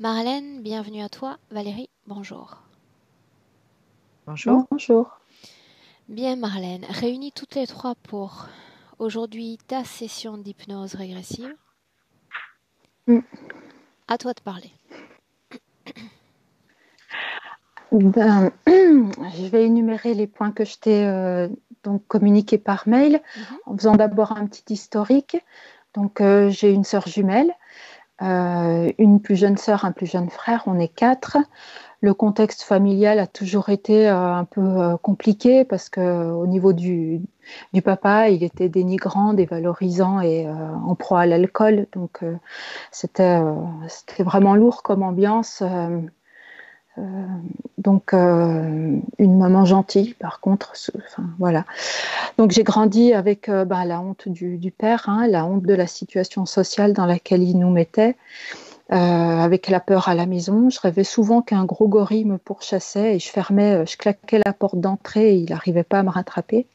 Marlène, bienvenue à toi. Valérie, bonjour. Bonjour. Bonjour. Bien Marlène, réunis toutes les trois pour aujourd'hui ta session d'hypnose régressive. Mm. À toi de parler. Je vais énumérer les points que je t'ai donc communiqués par mail Mhm. en faisant d'abord un petit historique. Donc, j'ai une sœur jumelle, une plus jeune sœur, un plus jeune frère. On est quatre. Le contexte familial a toujours été un peu compliqué parce que au niveau du papa, il était dénigrant, dévalorisant et en proie à l'alcool. Donc, c'était vraiment lourd comme ambiance. Donc, une maman gentille, par contre, enfin, voilà. Donc, j'ai grandi avec la honte du père, hein, la honte de la situation sociale dans laquelle il nous mettait, avec la peur à la maison. Je rêvais souvent qu'un gros gorille me pourchassait et je claquais la porte d'entrée et il n'arrivait pas à me rattraper.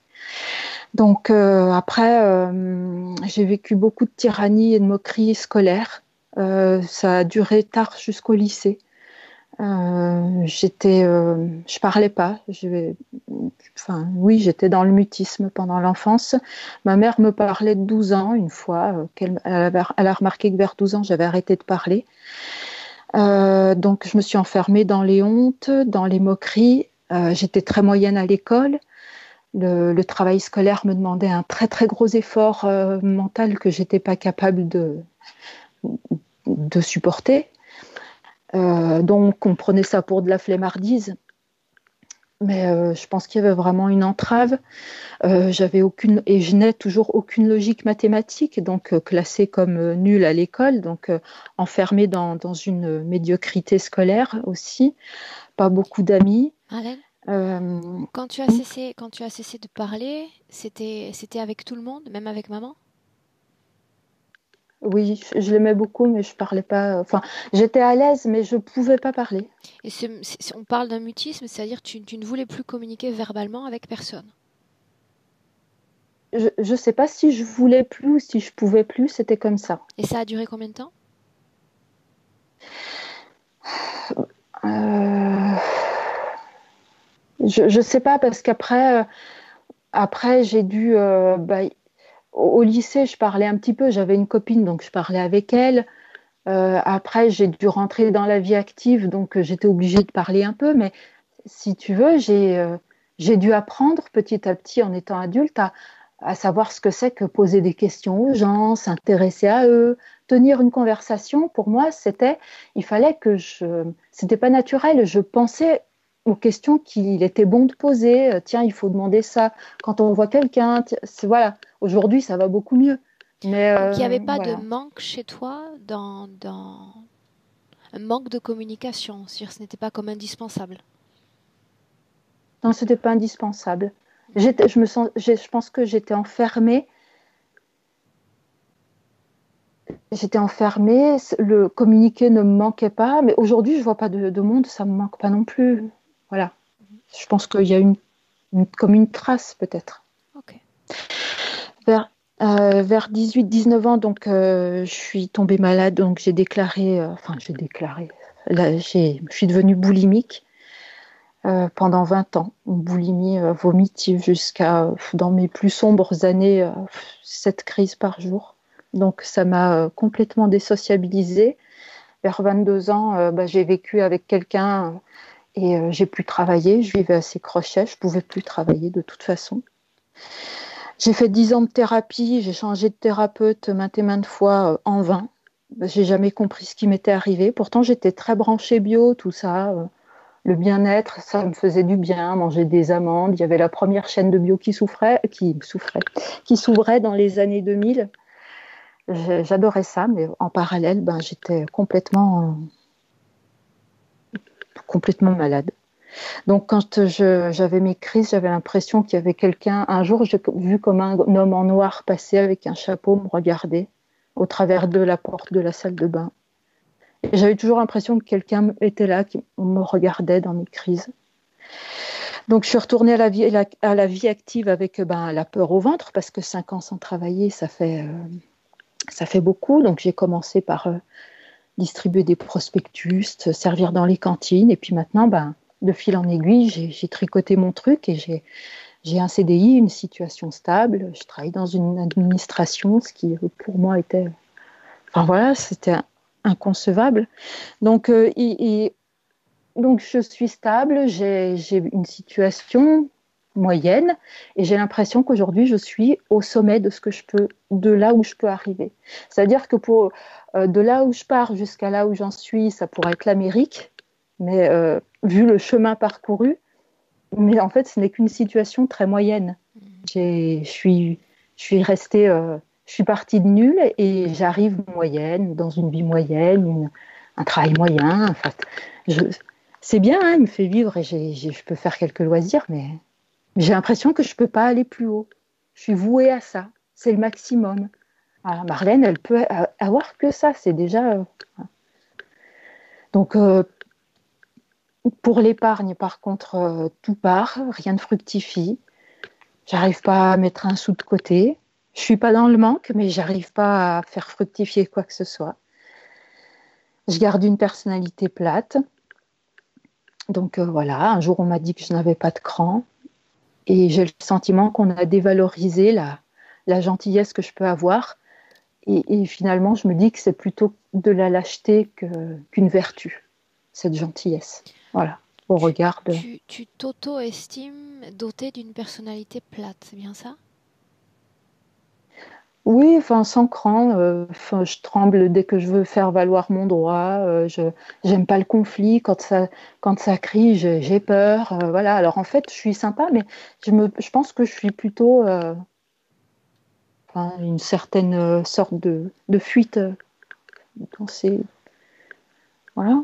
Donc, après, j'ai vécu beaucoup de tyrannie et de moqueries scolaires. Ça a duré tard jusqu'au lycée. Je parlais pas. Oui, j'étais dans le mutisme pendant l'enfance. Ma mère me parlait de 12 ans une fois. Elle a remarqué que vers 12 ans, j'avais arrêté de parler. Donc, je me suis enfermée dans les hontes, dans les moqueries. J'étais très moyenne à l'école. Le travail scolaire me demandait un très, très gros effort mental que j'étais pas capable de supporter. Donc, on prenait ça pour de la flemmardise. Mais je pense qu'il y avait vraiment une entrave. Et je n'ai toujours aucune logique mathématique, donc classée comme nulle à l'école, donc enfermée dans une médiocrité scolaire aussi. Pas beaucoup d'amis. Marlène, Euh, quand tu as cessé de parler, c'était avec tout le monde, même avec maman? oui, je l'aimais beaucoup, mais je parlais pas. Enfin, j'étais à l'aise, mais je pouvais pas parler. Et on parle d'un mutisme, c'est-à-dire que tu ne voulais plus communiquer verbalement avec personne. Je sais pas si je voulais plus ou si je pouvais plus. C'était comme ça. Et ça a duré combien de temps? Euh, je sais pas parce qu'après, après j'ai dû. Au lycée, je parlais un petit peu. J'avais une copine, donc je parlais avec elle. Après, j'ai dû rentrer dans la vie active, donc j'étais obligée de parler un peu. Mais si tu veux, j'ai dû apprendre petit à petit en étant adulte à savoir ce que c'est que poser des questions aux gens, s'intéresser à eux, tenir une conversation. Pour moi, il fallait c'était pas naturel. Je pensais aux questions qu'il était bon de poser. Tiens, il faut demander ça quand on voit quelqu'un. Voilà. Aujourd'hui, ça va beaucoup mieux. Mais Donc il n'y avait pas de voilà. manque chez toi un manque de communication, c'est-à-dire que ce n'était pas comme indispensable. Non, c'était pas indispensable. Je pense que j'étais enfermée. J'étais enfermée. Le communiquer ne me manquait pas. Mais aujourd'hui, je vois pas de monde. Ça me manque pas non plus. Voilà. Je pense qu'il y a comme une trace peut-être. Ok. Vers, vers 18-19 ans, donc je suis tombée malade. Donc j'ai déclaré. J'ai déclaré. Là, je suis devenue boulimique. Pendant 20 ans, une boulimie vomitive jusqu'à, dans mes plus sombres années, 7 crises par jour. Donc ça m'a complètement désociabilisée. Vers 22 ans, j'ai vécu avec quelqu'un et j'ai pu travailler. Je vivais à ses crochets, je ne pouvais plus travailler de toute façon. J'ai fait 10 ans de thérapie, j'ai changé de thérapeute maintes et maintes fois en vain. J'ai jamais compris ce qui m'était arrivé. Pourtant, j'étais très branchée bio, tout ça. Le bien-être, ça me faisait du bien, manger des amandes. Il y avait la première chaîne de bio qui s'ouvrait dans les années 2000. J'adorais ça, mais en parallèle, j'étais complètement malade. Donc, quand j'avais mes crises, j'avais l'impression qu'il y avait quelqu'un. Un jour, j'ai vu comme un homme en noir passer avec un chapeau me regarder au travers de la porte de la salle de bain. Et j'avais toujours l'impression que quelqu'un était là, qui me regardait dans mes crises. Donc, je suis retournée à la vie active avec la peur au ventre, parce que 5 ans sans travailler, ça fait beaucoup. Donc, j'ai commencé par distribuer des prospectus, servir dans les cantines. Et puis maintenant, de fil en aiguille, j'ai tricoté mon truc et j'ai un CDI, une situation stable. Je travaille dans une administration, ce qui pour moi était... Enfin voilà, c'était inconcevable. Donc, donc je suis stable, j'ai une situation moyenne et j'ai l'impression qu'aujourd'hui je suis au sommet de là où je peux arriver. C'est-à-dire que de là où je pars jusqu'à là où j'en suis, ça pourrait être l'Amérique, mais vu le chemin parcouru, mais en fait ce n'est qu'une situation très moyenne. Je suis restée, je suis partie de nulle et j'arrive moyenne, dans une vie moyenne, un travail moyen. En fait, c'est bien, hein, il me fait vivre et je peux faire quelques loisirs, mais j'ai l'impression que je ne peux pas aller plus haut. Je suis vouée à ça. C'est le maximum. Alors, Marlène, elle peut avoir que ça. C'est déjà... Donc, pour l'épargne, par contre, tout part. Rien ne fructifie. J'arrive pas à mettre un sou de côté. Je suis pas dans le manque, mais j'arrive pas à faire fructifier quoi que ce soit. Je garde une personnalité plate. Donc voilà, un jour on m'a dit que je n'avais pas de cran. Et j'ai le sentiment qu'on a dévalorisé la gentillesse que je peux avoir. Et finalement, je me dis que c'est plutôt de la lâcheté qu'une vertu, cette gentillesse. Voilà, au regard de... Tu t'auto-estimes dotée d'une personnalité plate, c'est bien ça? Oui, enfin, sans cran. Je tremble dès que je veux faire valoir mon droit. J'aime pas le conflit. Quand ça crie, j'ai peur. Voilà. Alors en fait, je suis sympa, mais je pense que je suis plutôt une certaine sorte de fuite dans ces... Voilà.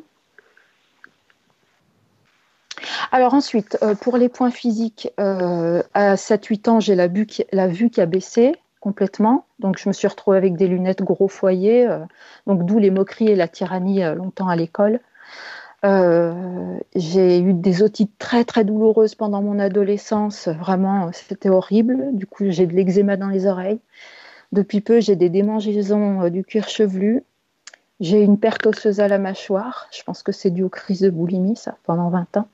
Alors ensuite, pour les points physiques, à 7-8 ans, j'ai la vue qui a baissé complètement. Donc je me suis retrouvée avec des lunettes gros foyer, donc d'où les moqueries et la tyrannie longtemps à l'école. J'ai eu des otites très très douloureuses pendant mon adolescence, vraiment c'était horrible. Du coup j'ai de l'eczéma dans les oreilles. Depuis peu j'ai des démangeaisons du cuir chevelu. J'ai une perte osseuse à la mâchoire. Je pense que c'est dû aux crises de boulimie, ça, pendant 20 ans.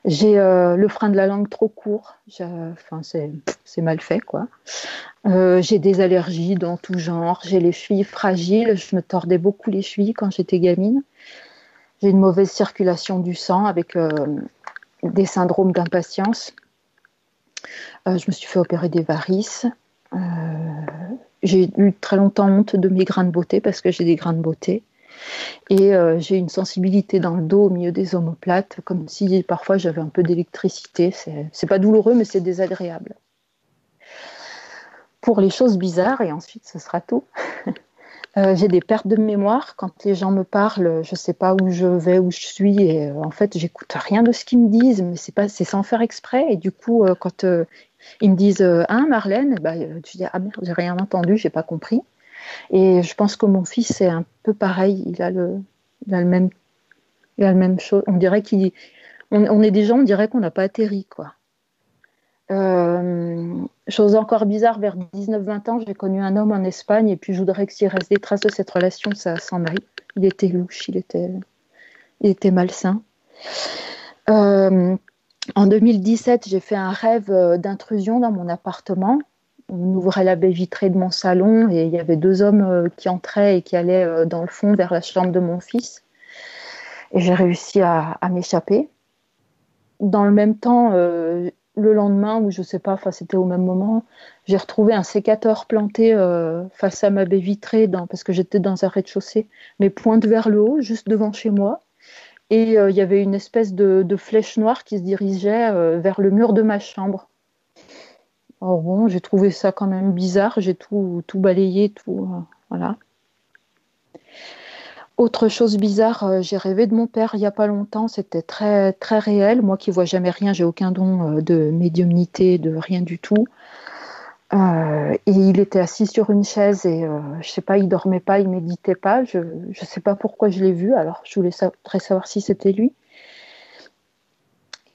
J'ai le frein de la langue trop court. C'est mal fait, quoi. J'ai des allergies dans tout genre. J'ai les chevilles fragiles. Je me tordais beaucoup les chevilles quand j'étais gamine. J'ai une mauvaise circulation du sang avec des syndromes d'impatience. Je me suis fait opérer des varices. J'ai eu très longtemps honte de mes grains de beauté parce que j'ai des grains de beauté. Et j'ai une sensibilité dans le dos au milieu des omoplates, comme si parfois j'avais un peu d'électricité. C'est pas douloureux, mais c'est désagréable. Pour les choses bizarres, et ensuite ce sera tout, j'ai des pertes de mémoire. Quand les gens me parlent, je sais pas où je vais, où je suis, et en fait j'écoute rien de ce qu'ils me disent, mais c'est sans faire exprès. Et du coup, quand ils me disent hein, Marlène, je dis ah merde, j'ai rien entendu, j'ai pas compris. Et je pense que mon fils est un peu pareil. Il a le même chose. On dirait on est des gens, on dirait qu'on n'a pas atterri, quoi. Chose encore bizarre, vers 19-20 ans, j'ai connu un homme en Espagne et puis je voudrais que s'il reste des traces de cette relation, ça s'en aille. Il était louche, il était malsain. En 2017, j'ai fait un rêve d'intrusion dans mon appartement. On ouvrait la baie vitrée de mon salon et il y avait 2 hommes qui entraient et qui allaient dans le fond vers la chambre de mon fils. Et j'ai réussi à m'échapper. Dans le même temps, le lendemain, ou je ne sais pas, c'était au même moment, j'ai retrouvé un sécateur planté face à ma baie vitrée parce que j'étais dans un rez-de-chaussée, mais pointe vers le haut, juste devant chez moi. Et il y avait une espèce de flèche noire qui se dirigeait vers le mur de ma chambre. Alors bon, j'ai trouvé ça quand même bizarre, j'ai tout balayé, voilà. Autre chose bizarre, j'ai rêvé de mon père il n'y a pas longtemps, c'était très, très réel. Moi qui ne vois jamais rien, j'ai aucun don de médiumnité, de rien du tout. Et il était assis sur une chaise et je ne sais pas, il ne dormait pas, il ne méditait pas. Je ne sais pas pourquoi je l'ai vu, alors je voulais très savoir si c'était lui.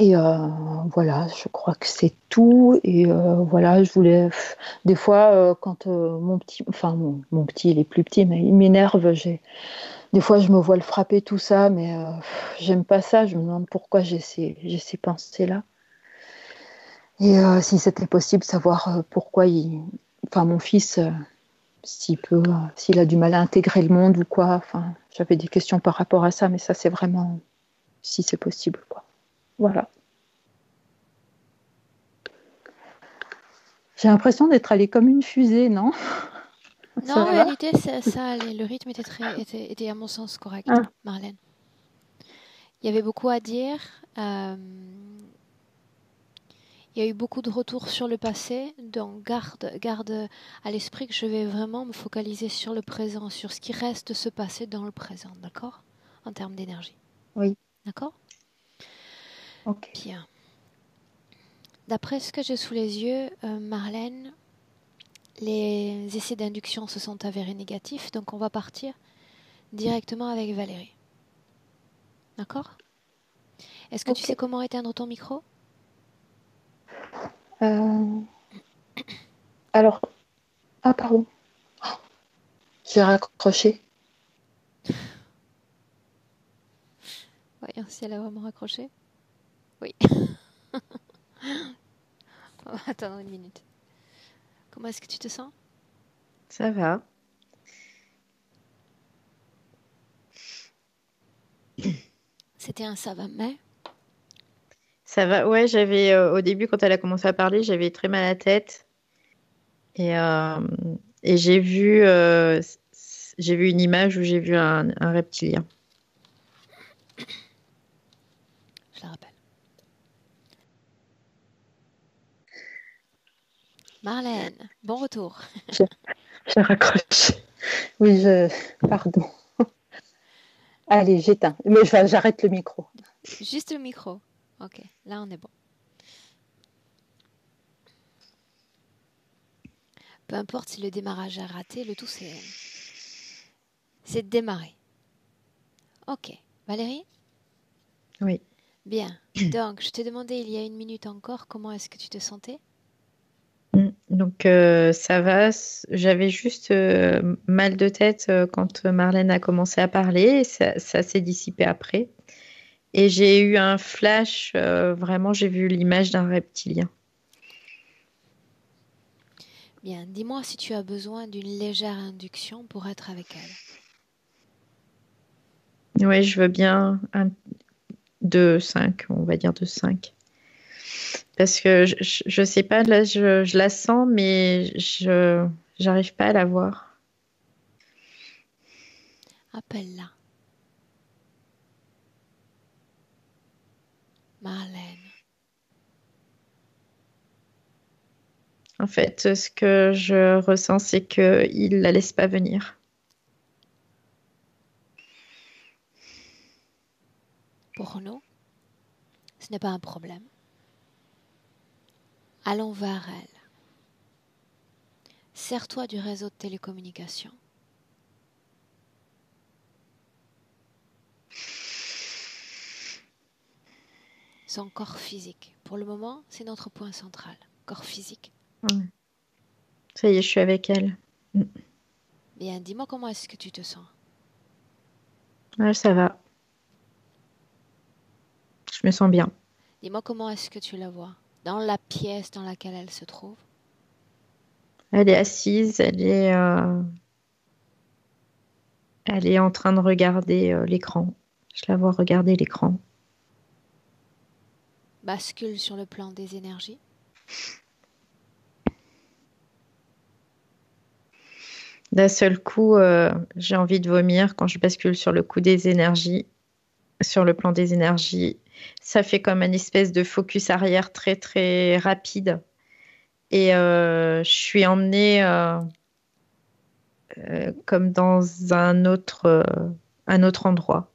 Et voilà, je crois que c'est tout. Et voilà, je voulais... Des fois, quand mon petit, il est plus petit, mais il m'énerve, Des fois, je me vois le frapper, tout ça, mais j'aime pas ça. Je me demande pourquoi j'ai ces pensées-là. Et si c'était possible, savoir pourquoi enfin, mon fils, s'il a du mal à intégrer le monde ou quoi. Enfin, j'avais des questions par rapport à ça, mais ça, c'est vraiment si c'est possible, quoi. Voilà. J'ai l'impression d'être allée comme une fusée, non? Non, Ça en va? réalité, ça allait. Le rythme était à mon sens correct, Ah, Marlène. Il y avait beaucoup à dire. euh, il y a eu beaucoup de retours sur le passé, donc garde à l'esprit que je vais vraiment me focaliser sur le présent, sur ce qui reste de se passer dans le présent, d'accord? En termes d'énergie, oui, d'accord? ok. Bien. D'après ce que j'ai sous les yeux, Marlène, les essais d'induction se sont avérés négatifs, donc on va partir directement avec Valérie. D'accord? Est-ce que tu Ok. sais comment éteindre ton micro? Euh, alors, ah, pardon, j'ai raccroché. Voyons si elle a vraiment raccroché. Oui. On va attendre une minute. Comment est-ce que tu te sens? Ça va. C'était un ça va, mais Ça va. Ouais, j'avais au début, quand elle a commencé à parler, j'avais très mal à la tête. Et, euh, et j'ai vu une image où j'ai vu un reptilien. je la rappelle. Marlène, bon retour. J'ai j'ai raccroché. Oui, pardon. Allez, j'éteins. Mais j'arrête le micro. Juste le micro. Ok, là on est bon. Peu importe si le démarrage est raté, le tout c'est de démarrer. Ok, Valérie? Oui. Bien. Donc, je t'ai demandé il y a une minute encore comment est-ce que tu te sentais? Donc ça va. J'avais juste mal de tête quand Marlène a commencé à parler. Et ça s'est dissipé après. Et j'ai eu un flash. Vraiment, j'ai vu l'image d'un reptilien. Bien, dis-moi si tu as besoin d'une légère induction pour être avec elle. Oui, je veux bien de 5, on va dire de 5. Parce que je sais pas, là, je la sens, mais je j'arrive pas à la voir. Appelle-la. Marlène. En fait, ce que je ressens, c'est qu'il la laisse pas venir. Pour nous, ce n'est pas un problème. Allons vers elle. Sers-toi du réseau de télécommunication. Son corps physique. Pour le moment, c'est notre point central. Corps physique. Ouais. Ça y est, je suis avec elle. Mm. Bien, dis-moi comment est-ce que tu te sens. Ouais, ça va. Je me sens bien. Dis-moi comment est-ce que tu la vois. Dans la pièce dans laquelle elle se trouve. Elle est assise, elle est en train de regarder l'écran. Je la vois regarder l'écran. Bascule sur le plan des énergies. D'un seul coup, j'ai envie de vomir quand je bascule sur le coup des énergies, sur le plan des énergies. Ça fait comme une espèce de focus arrière très très rapide. Et je suis emmenée comme dans un autre endroit.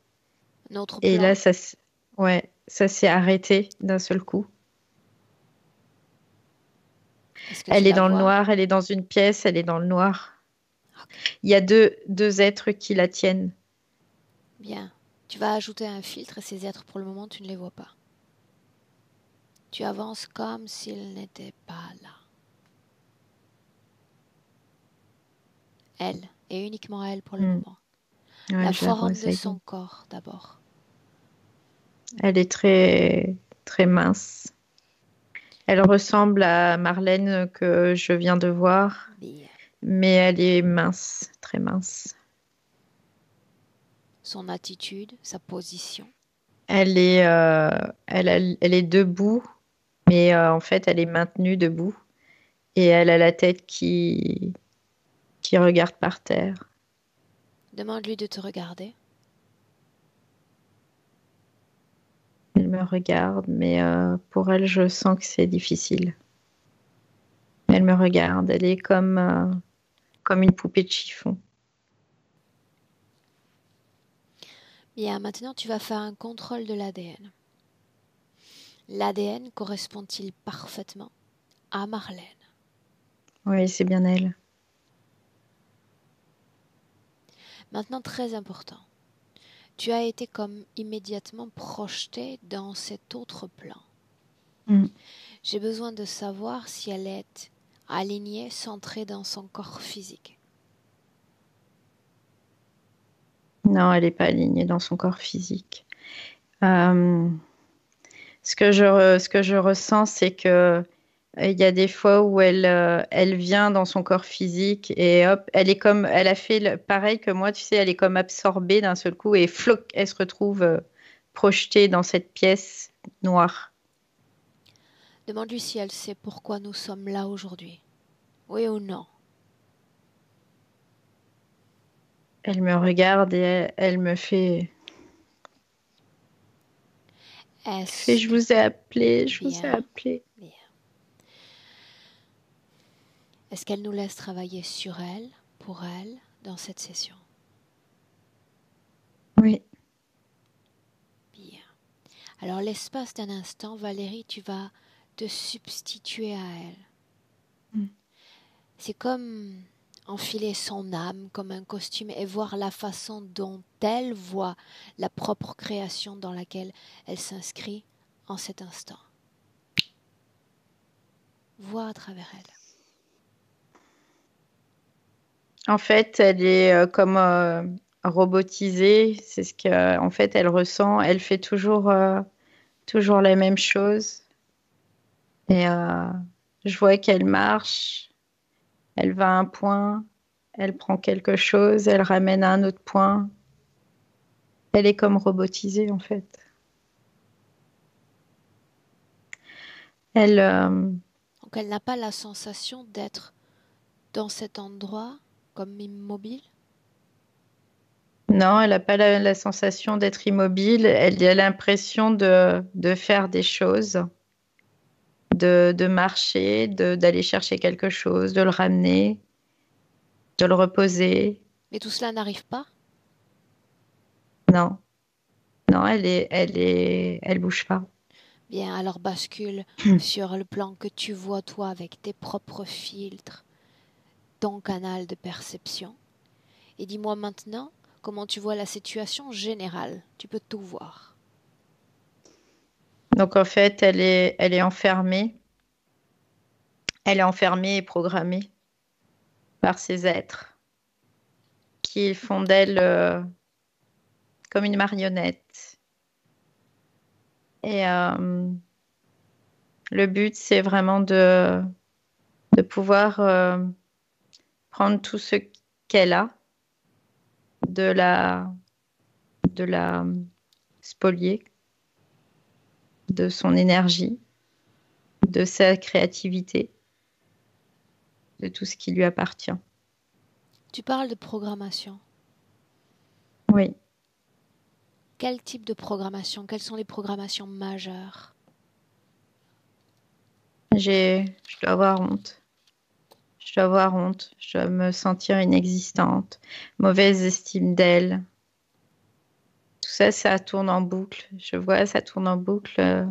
Un autre Et là, plan. ouais, ça s'est arrêté d'un seul coup. Est-ce que tu Elle est la dans le vois? noir, elle est dans une pièce, elle est dans le noir. Ok. Il y a deux êtres qui la tiennent. Bien. Tu vas ajouter un filtre et ces êtres, pour le moment, tu ne les vois pas. Tu avances comme s'ils n'étaient pas là. Elle, et uniquement elle pour le Hmm. moment. Ouais, La je la vois, forme de ça y est. son corps d'abord. Elle est très, très mince. Elle ressemble à Marlène que je viens de voir, Bien. mais elle est mince, très mince. Son attitude, sa position. Elle est, elle est debout, mais en fait, elle est maintenue debout et elle a la tête qui regarde par terre. Demande-lui de te regarder. Elle me regarde, mais pour elle, je sens que c'est difficile. Elle me regarde, elle est comme une poupée de chiffon. Bien, maintenant tu vas faire un contrôle de l'ADN. L'ADN correspond-il parfaitement à Marlène? Oui, c'est bien elle. Maintenant, très important. Tu as été comme immédiatement projeté dans cet autre plan. Mm. J'ai besoin de savoir si elle est alignée, centrée dans son corps physique. Non, elle n'est pas alignée dans son corps physique. Euh, ce que je ressens, c'est que il y a des fois où elle vient dans son corps physique et hop, elle est comme, elle a fait pareil que moi, tu sais, elle est comme absorbée d'un seul coup et floc, elle se retrouve projetée dans cette pièce noire. Demande-lui si elle sait pourquoi nous sommes là aujourd'hui. Oui ou non? Elle me regarde et elle me fait, Est-ce je que... vous ai appelé, je vous ai Bien, appelé. bien. Est-ce qu'elle nous laisse travailler sur elle, pour elle, dans cette session? Oui, Bien. Alors, l'espace d'un instant, Valérie, tu vas te substituer à elle. Mm. C'est comme enfiler son âme comme un costume et voir la façon dont elle voit la propre création dans laquelle elle s'inscrit en cet instant. Voir à travers elle. En fait, elle est comme robotisée. C'est ce que, en fait, elle ressent. Elle fait toujours la même chose. Et je vois qu'elle marche. Elle va à un point. Elle prend quelque chose. Elle ramène à un autre point. Elle est comme robotisée, en fait. Elle, Donc elle n'a pas la sensation d'être dans cet endroit comme immobile. non, elle n'a pas la sensation d'être immobile. Elle a l'impression de faire des choses, de marcher, d'aller chercher quelque chose, de le ramener, de le reposer. Mais tout cela n'arrive pas. Non, non, elle bouge pas. Bien, alors bascule sur le plan que tu vois toi avec tes propres filtres, ton canal de perception. Et dis-moi maintenant comment tu vois la situation générale. Tu peux tout voir. Donc en fait, elle est enfermée. Elle est enfermée et programmée par ces êtres qui font d'elle comme une marionnette. Et le but, c'est vraiment de pouvoir prendre tout ce qu'elle a, de la spolier, de son énergie, de sa créativité, de tout ce qui lui appartient. Tu parles de programmation. Oui, Quel type de programmation? Quelles sont les programmations majeures? je dois avoir honte. Je dois avoir honte. Je dois me sentir inexistante, mauvaise estime d'elle. Tout ça, ça tourne en boucle. Je vois, ça tourne en boucle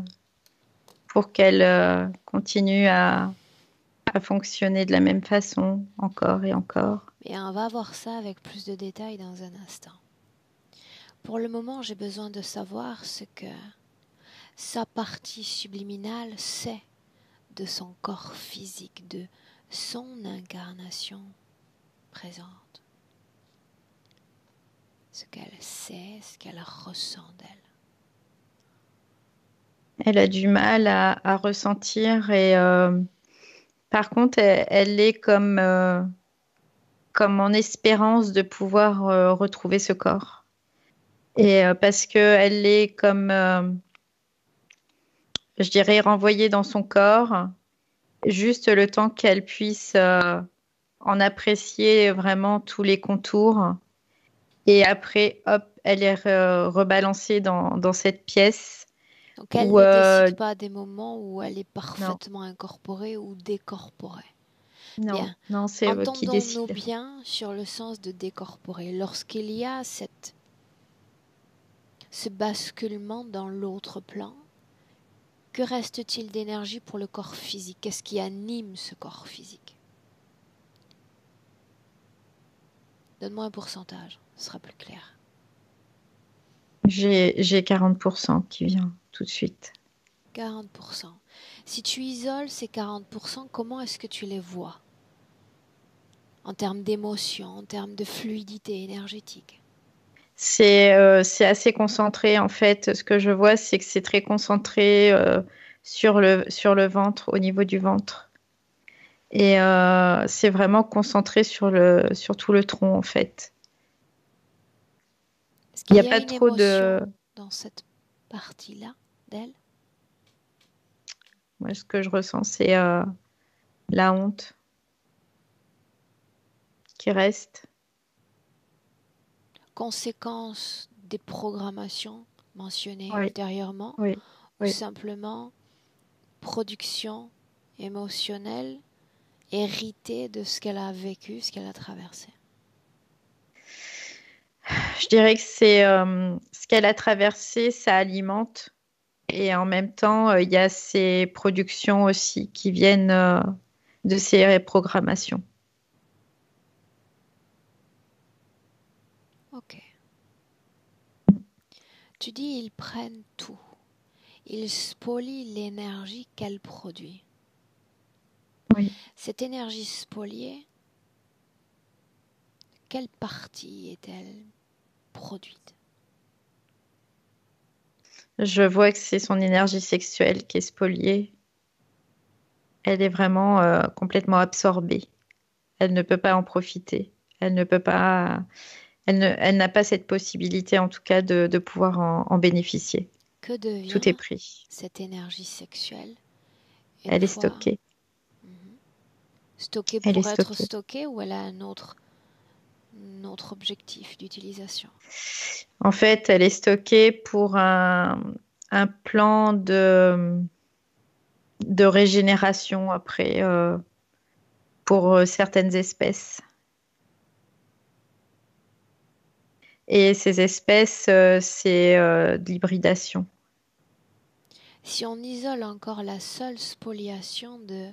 pour qu'elle continue à fonctionner de la même façon encore et encore. Et on va voir ça avec plus de détails dans un instant. Pour le moment, j'ai besoin de savoir ce que sa partie subliminale sait de son corps physique, de son incarnation présente. ce qu'elle sait, ce qu'elle ressent d'elle. Elle a du mal à ressentir et par contre, elle est comme en espérance de pouvoir retrouver ce corps. Et parce qu'elle est comme, je dirais, renvoyée dans son corps, juste le temps qu'elle puisse en apprécier vraiment tous les contours. Et après, hop, elle est rebalancée dans cette pièce Donc elle où, ne décide pas des moments où elle est non, parfaitement incorporée ou décorporée. non, Bien, non, c'est eux qui entendons-nous décident. bien sur le sens de décorporer. Lorsqu'il y a ce basculement dans l'autre plan, que reste-t-il d'énergie pour le corps physique? Qu'est-ce qui anime ce corps physique? Donne-moi un pourcentage, ce sera plus clair. J'ai 40% qui vient tout de suite. 40%. Si tu isoles ces 40%, comment est-ce que tu les vois? En termes d'émotion, en termes de fluidité énergétique. C'est assez concentré en fait. Ce que je vois, c'est que c'est très concentré sur le ventre, au niveau du ventre. Et c'est vraiment concentré sur tout le tronc en fait. Est-ce Il n'y qu'il a y a pas une trop de... émotion dans cette partie-là d'elle? Moi, ce que je ressens, c'est la honte qui reste. Conséquence des programmations mentionnées Oui, ultérieurement oui, ou oui. simplement production émotionnelle héritée de ce qu'elle a vécu, ce qu'elle a traversé? Je dirais que c'est ce qu'elle a traversé, ça alimente. Et en même temps, il y a ces productions aussi qui viennent de ces programmations. Ok. Tu dis ils prennent tout. Ils spolient l'énergie qu'elle produit. Oui. Cette énergie spoliée, quelle partie est-elle produite? Je vois que c'est son énergie sexuelle qui est spoliée. Elle est vraiment complètement absorbée. Elle ne peut pas en profiter. Elle ne peut pas, elle n'a pas cette possibilité, en tout cas, de pouvoir en bénéficier. Que Tout est devient pris. cette énergie sexuelle une Elle est fois stockée. stockée Elle est pour être stockée. stockée ou elle a un autre objectif d'utilisation? En fait, elle est stockée pour un plan de régénération après pour certaines espèces. Et ces espèces, c'est de l'hybridation. Si on isole encore la seule spoliation de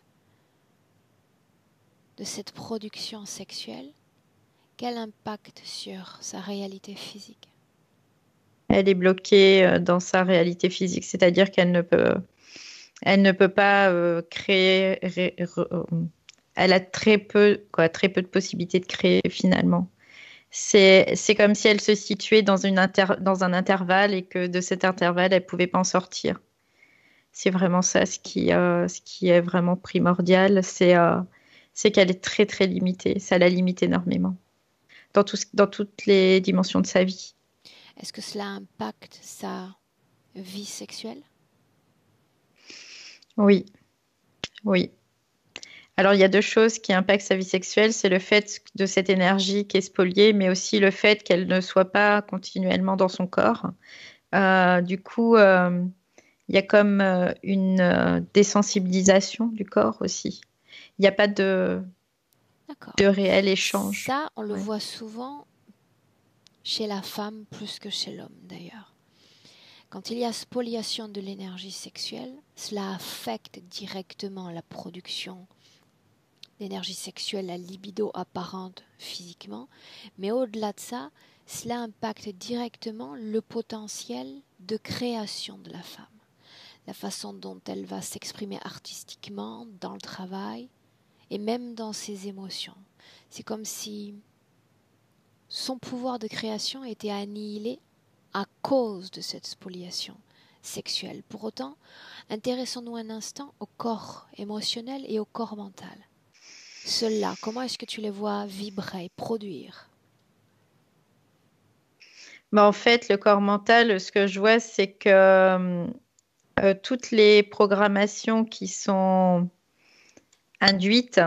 cette production sexuelle, quel impact sur sa réalité physique? Elle est bloquée dans sa réalité physique, c'est-à-dire elle ne peut pas créer. Elle a très peu, quoi, très peu de possibilités de créer finalement. C'est comme si elle se situait dans un intervalle et que de cet intervalle, elle pouvait pas en sortir. C'est vraiment ça ce qui est vraiment primordial, c'est qu'elle est très très limitée. Ça la limite énormément dans toutes les dimensions de sa vie. Est-ce que cela impacte sa vie sexuelle? Oui, oui. Alors il y a deux choses qui impactent sa vie sexuelle, c'est le fait de cette énergie qui est spoliée, mais aussi le fait qu'elle ne soit pas continuellement dans son corps. Du coup, il y a comme une désensibilisation du corps aussi. Il n'y a pas D'accord. de réel échange. Ça, on le Ouais. voit souvent chez la femme plus que chez l'homme d'ailleurs. Quand il y a spoliation de l'énergie sexuelle, cela affecte directement la production d'énergie sexuelle, la libido apparente physiquement, mais au-delà de ça, cela impacte directement le potentiel de création de la femme, la façon dont elle va s'exprimer artistiquement, dans le travail et même dans ses émotions. C'est comme si son pouvoir de création a été annihilé à cause de cette spoliation sexuelle. Pour autant, intéressons-nous un instant au corps émotionnel et au corps mental. Ceux-là, comment est-ce que tu les vois vibrer, produire? Mais en fait, le corps mental, ce que je vois, c'est que toutes les programmations qui sont induites,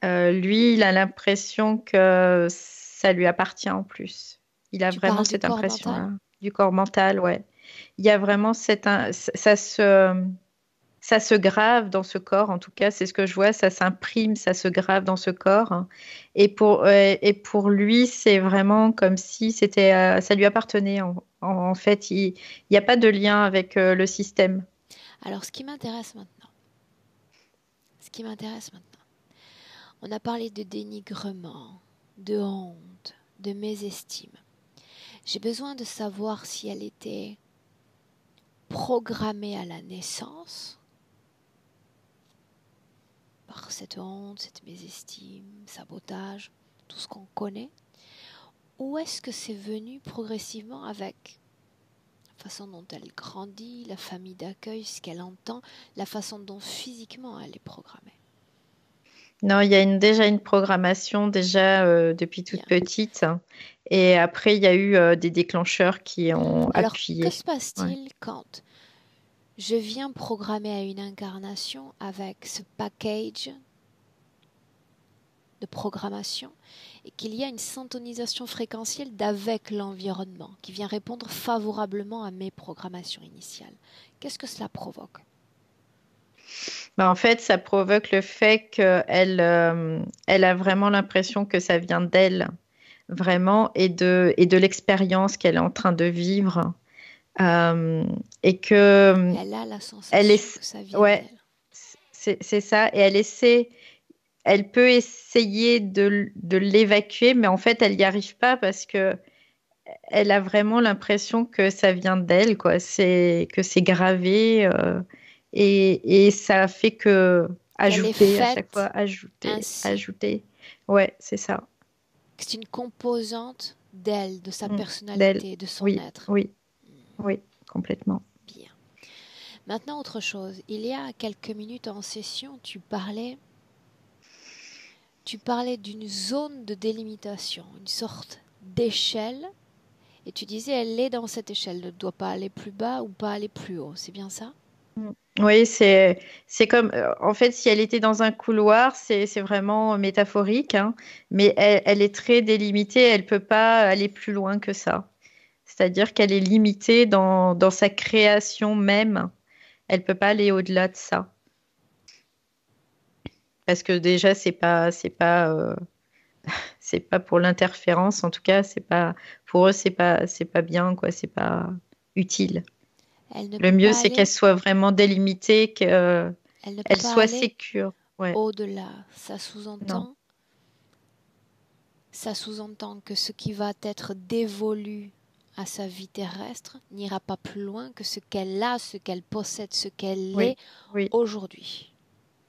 lui, il a l'impression que ça lui appartient en plus. Il a Tu vraiment parles du cette corps mental? impression-là, du corps mental, ouais. Il y a vraiment ça se grave dans ce corps, en tout cas, c'est ce que je vois, ça s'imprime, ça se grave dans ce corps. Et pour lui, c'est vraiment comme si ça lui appartenait. En fait, il n'y a pas de lien avec le système. Alors, ce qui m'intéresse maintenant, on a parlé de dénigrement, de honte, de mésestime. J'ai besoin de savoir si elle était programmée à la naissance par cette honte, cette mésestime, sabotage, tout ce qu'on connaît, ou est-ce que c'est venu progressivement avec la façon dont elle grandit, la famille d'accueil, ce qu'elle entend, la façon dont physiquement elle est programmée? Non, il y a déjà une programmation déjà depuis toute Bien. petite. Et après, il y a eu des déclencheurs qui ont Alors, que appuyé. se Ouais. passe-t-il quand je viens programmer à une incarnation avec ce package de programmation et qu'il y a une syntonisation fréquentielle d'avec l'environnement qui vient répondre favorablement à mes programmations initiales? Qu'est-ce que cela provoque? En fait, ça provoque le fait qu'elle a vraiment l'impression que ça vient d'elle, vraiment, et de l'expérience qu'elle est en train de vivre. Euh, et que Elle a la elle sensation est, que ça vient ouais, d'elle. c'est ça. Et elle peut essayer de l'évacuer, mais en fait, elle n'y arrive pas parce que elle a vraiment l'impression que ça vient d'elle, quoi. Que c'est gravé, et ça fait que Qu'elle est ajouter à chaque fois, faite ajouter, ainsi, ajouter. Ouais, c'est ça. que c'est une composante d'elle, de sa Mm. D'elle. personnalité, de son Oui, être. oui, oui, complètement. Bien. Maintenant, autre chose. Il y a quelques minutes en session, tu parlais d'une zone de délimitation, une sorte d'échelle, et tu disais elle est dans cette échelle, elle ne doit pas aller plus bas ou pas aller plus haut. C'est bien ça? Mm. Oui, c'est comme en fait si elle était dans un couloir, c'est vraiment métaphorique, hein, mais elle est très délimitée, elle peut pas aller plus loin que ça. C'est-à-dire qu'elle est limitée dans sa création même. Elle peut pas aller au-delà de ça. Parce que déjà, c'est pas pour l'interférence, en tout cas, c'est pas, pour eux, c'est pas bien, quoi, c'est pas utile. Elle ne Le peut mieux, pas c'est qu'elle aller, soit vraiment délimitée, qu'elle elle ne peut pas soit aller sécure. Ouais, au-delà. non. Ça sous-entend que ce qui va être dévolu à sa vie terrestre n'ira pas plus loin que ce qu'elle a, ce qu'elle possède, ce qu'elle est Oui, oui, aujourd'hui.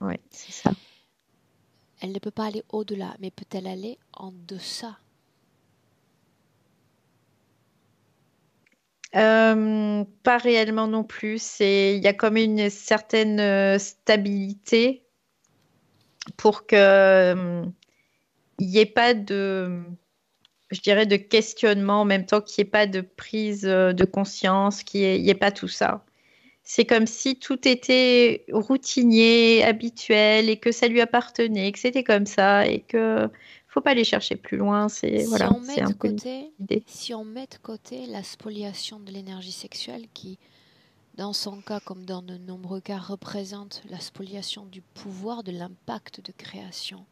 oui, c'est ça. Elle ne peut pas aller au-delà, mais peut-elle aller en deçà? Pas réellement non plus. Il y a comme une certaine stabilité pour que il n'y ait pas je dirais, de questionnement en même temps qu'il n'y ait pas de prise de conscience, qu'il n'y ait pas tout ça. C'est comme si tout était routinier, habituel et que ça lui appartenait, que c'était comme ça et que faut pas aller chercher plus loin. Si Voilà, on met c'est de un peu côté, l'idée. si on met de côté la spoliation de l'énergie sexuelle qui, dans son cas comme dans de nombreux cas, représente la spoliation du pouvoir, de l'impact de création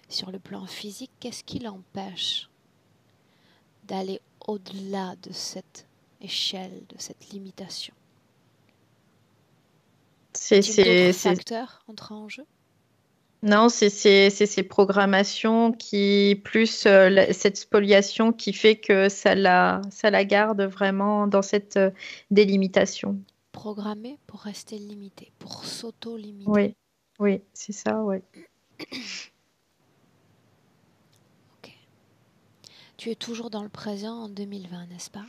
sur le plan physique, qu'est-ce qui l'empêche d'aller au-delà de cette échelle, de cette limitation? Y C'est, a-t-il d'autres c'est, c'est- facteurs entrant en jeu? Non, c'est ces programmations qui, plus cette spoliation qui fait que ça la garde vraiment dans cette délimitation. Programmé pour rester limité, pour s'auto-limiter. Oui, oui, c'est ça, oui. Ok. Tu es toujours dans le présent en 2020, n'est-ce pas?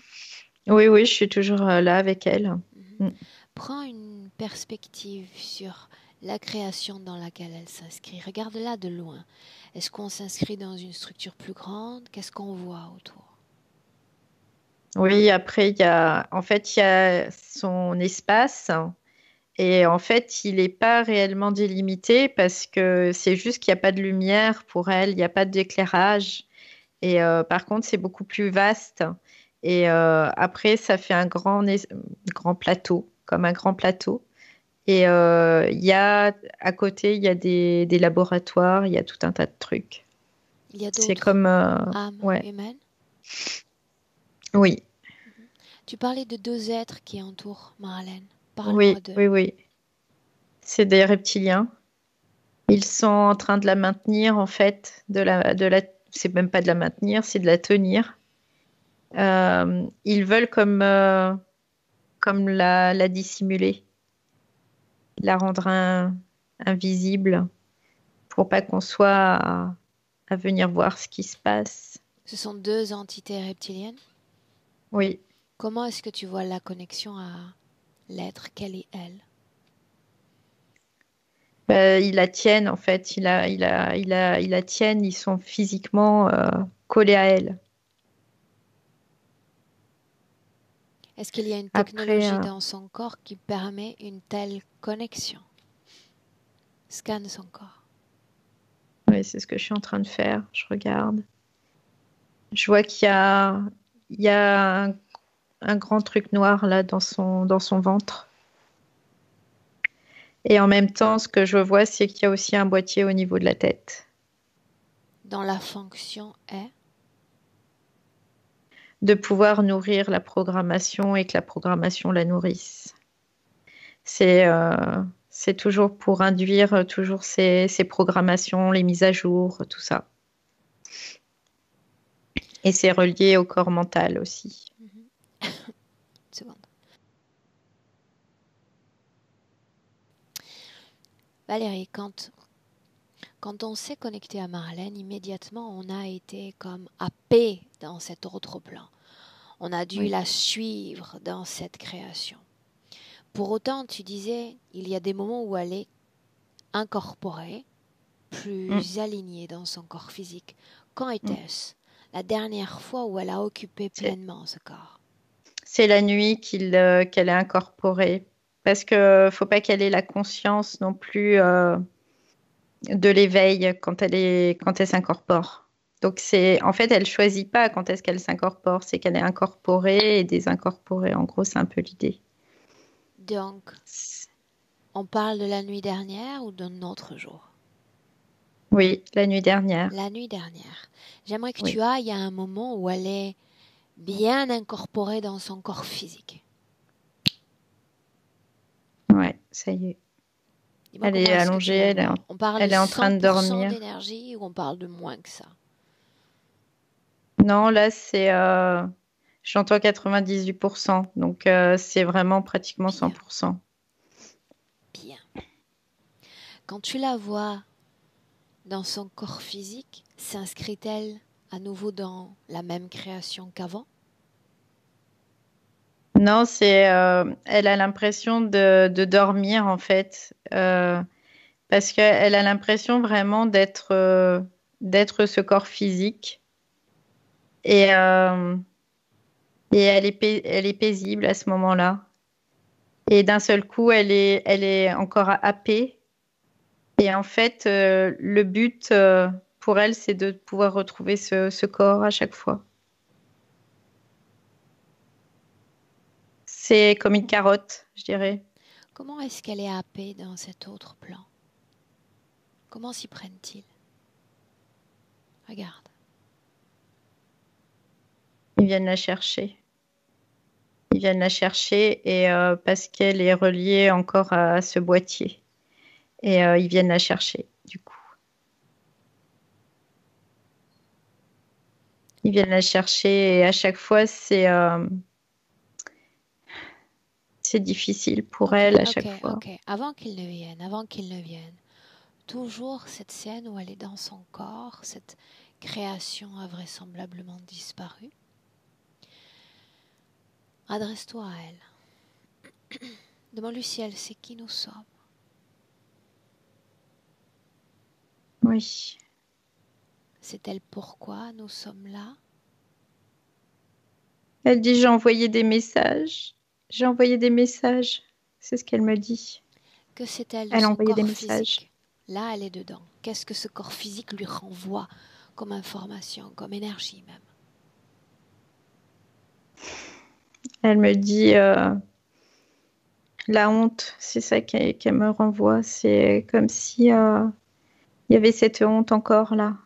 Oui, oui, je suis toujours là avec elle. Mhm. Mm. Prends une perspective sur la création dans laquelle elle s'inscrit. Regarde-la de loin. Est-ce qu'on s'inscrit dans une structure plus grande? Qu'est-ce qu'on voit autour? Oui, après, il y a son espace et en fait, il n'est pas réellement délimité parce que c'est juste qu'il n'y a pas de lumière pour elle, il n'y a pas d'éclairage. Et par contre, c'est beaucoup plus vaste. Et après, ça fait grand plateau, comme un grand plateau. Et à côté, il y a des laboratoires, il y a tout un tas de trucs. Il y a C'est d'autres comme, âmes ouais, humaines? oui, Tu parlais de deux êtres qui entourent Marlène. Parle-moi oui, d'eux. oui, oui. C'est des reptiliens. Ils sont en train de la maintenir, en fait, c'est même pas de la maintenir, c'est de la tenir. Ils veulent comme la dissimuler, la rendre invisible pour pas qu'on soit à venir voir ce qui se passe. Ce sont deux entités reptiliennes. Oui. Comment est-ce que tu vois la connexion à l'être qu'elle est elle? Ils la tiennent en fait, ils la tiennent, ils sont physiquement collés à elle. Est-ce qu'il y a une Après, technologie dans son corps qui permet une telle connexion? Scanne son corps. oui, c'est ce que je suis en train de faire. Je regarde. Je vois il y a un grand truc noir là dans son ventre. Et en même temps, ce que je vois, c'est qu'il y a aussi un boîtier au niveau de la tête. Dont la fonction est De pouvoir nourrir la programmation et que la programmation la nourrisse. C'est c'est toujours pour induire toujours ces programmations, les mises à jour, tout ça. Et c'est relié au corps mental aussi. une seconde. Valérie, quand on s'est connecté à Marlène, immédiatement on a été comme happé dans cet autre plan. On a dû Oui, la suivre dans cette création. Pour autant, tu disais, il y a des moments où elle est incorporée, mm, plus alignée dans son corps physique. Quand mm. était-ce la dernière fois où elle a occupé C'est pleinement ce corps? c'est la nuit qu'elle est incorporée. Parce que faut pas qu'elle ait la conscience non plus de l'éveil quand elle s'incorpore. Donc en fait, elle choisit pas quand est-ce qu'elle s'incorpore, c'est qu'elle est incorporée et désincorporée. En gros, c'est un peu l'idée. Donc, on parle de la nuit dernière ou d'un autre jour? Oui, la nuit dernière. La nuit dernière. J'aimerais que Oui, tu ailles à un moment où elle est bien incorporée dans son corps physique. ouais, ça y est. Dis-moi Elle est comment est-ce que tu allongée, la vois. On parle de elle est en train de 100% dormir. d'énergie ou on parle de moins que ça? Non, là, j'entends 98%. Donc, c'est vraiment pratiquement Bien, 100%. bien. Quand tu la vois dans son corps physique, s'inscrit-elle à nouveau dans la même création qu'avant? Non, elle a l'impression de dormir, en fait. Parce qu'elle a l'impression vraiment d'être ce corps physique. Et, euh, et elle est paisible à ce moment-là. Et d'un seul coup, elle est encore happée. Et en fait, le but pour elle, c'est de pouvoir retrouver ce corps à chaque fois. C'est comme une carotte, je dirais. Comment est-ce qu'elle est happée dans cet autre plan? Comment s'y prennent-ils? Regarde. Ils viennent la chercher. Ils viennent la chercher et parce qu'elle est reliée encore à ce boîtier. Et ils viennent la chercher, du coup. Ils viennent la chercher et à chaque fois, c'est difficile pour Ok, elle à ok, chaque fois. ok. Avant qu'ils ne viennent, toujours cette scène où elle est dans son corps, cette création a vraisemblablement disparu. Adresse-toi à elle. Demande-lui si elle sait qui nous sommes. Oui. Sait-elle pourquoi nous sommes là? Elle dit, j'ai envoyé des messages. J'ai envoyé des messages. C'est ce qu'elle me dit. Que sait-elle de Elle a son envoyé des corps messages. physique? Là, elle est dedans. Qu'est-ce que ce corps physique lui renvoie comme information, comme énergie même? Elle me dit, la honte, c'est ça qu'elle me renvoie. C'est comme si il y avait cette honte encore là.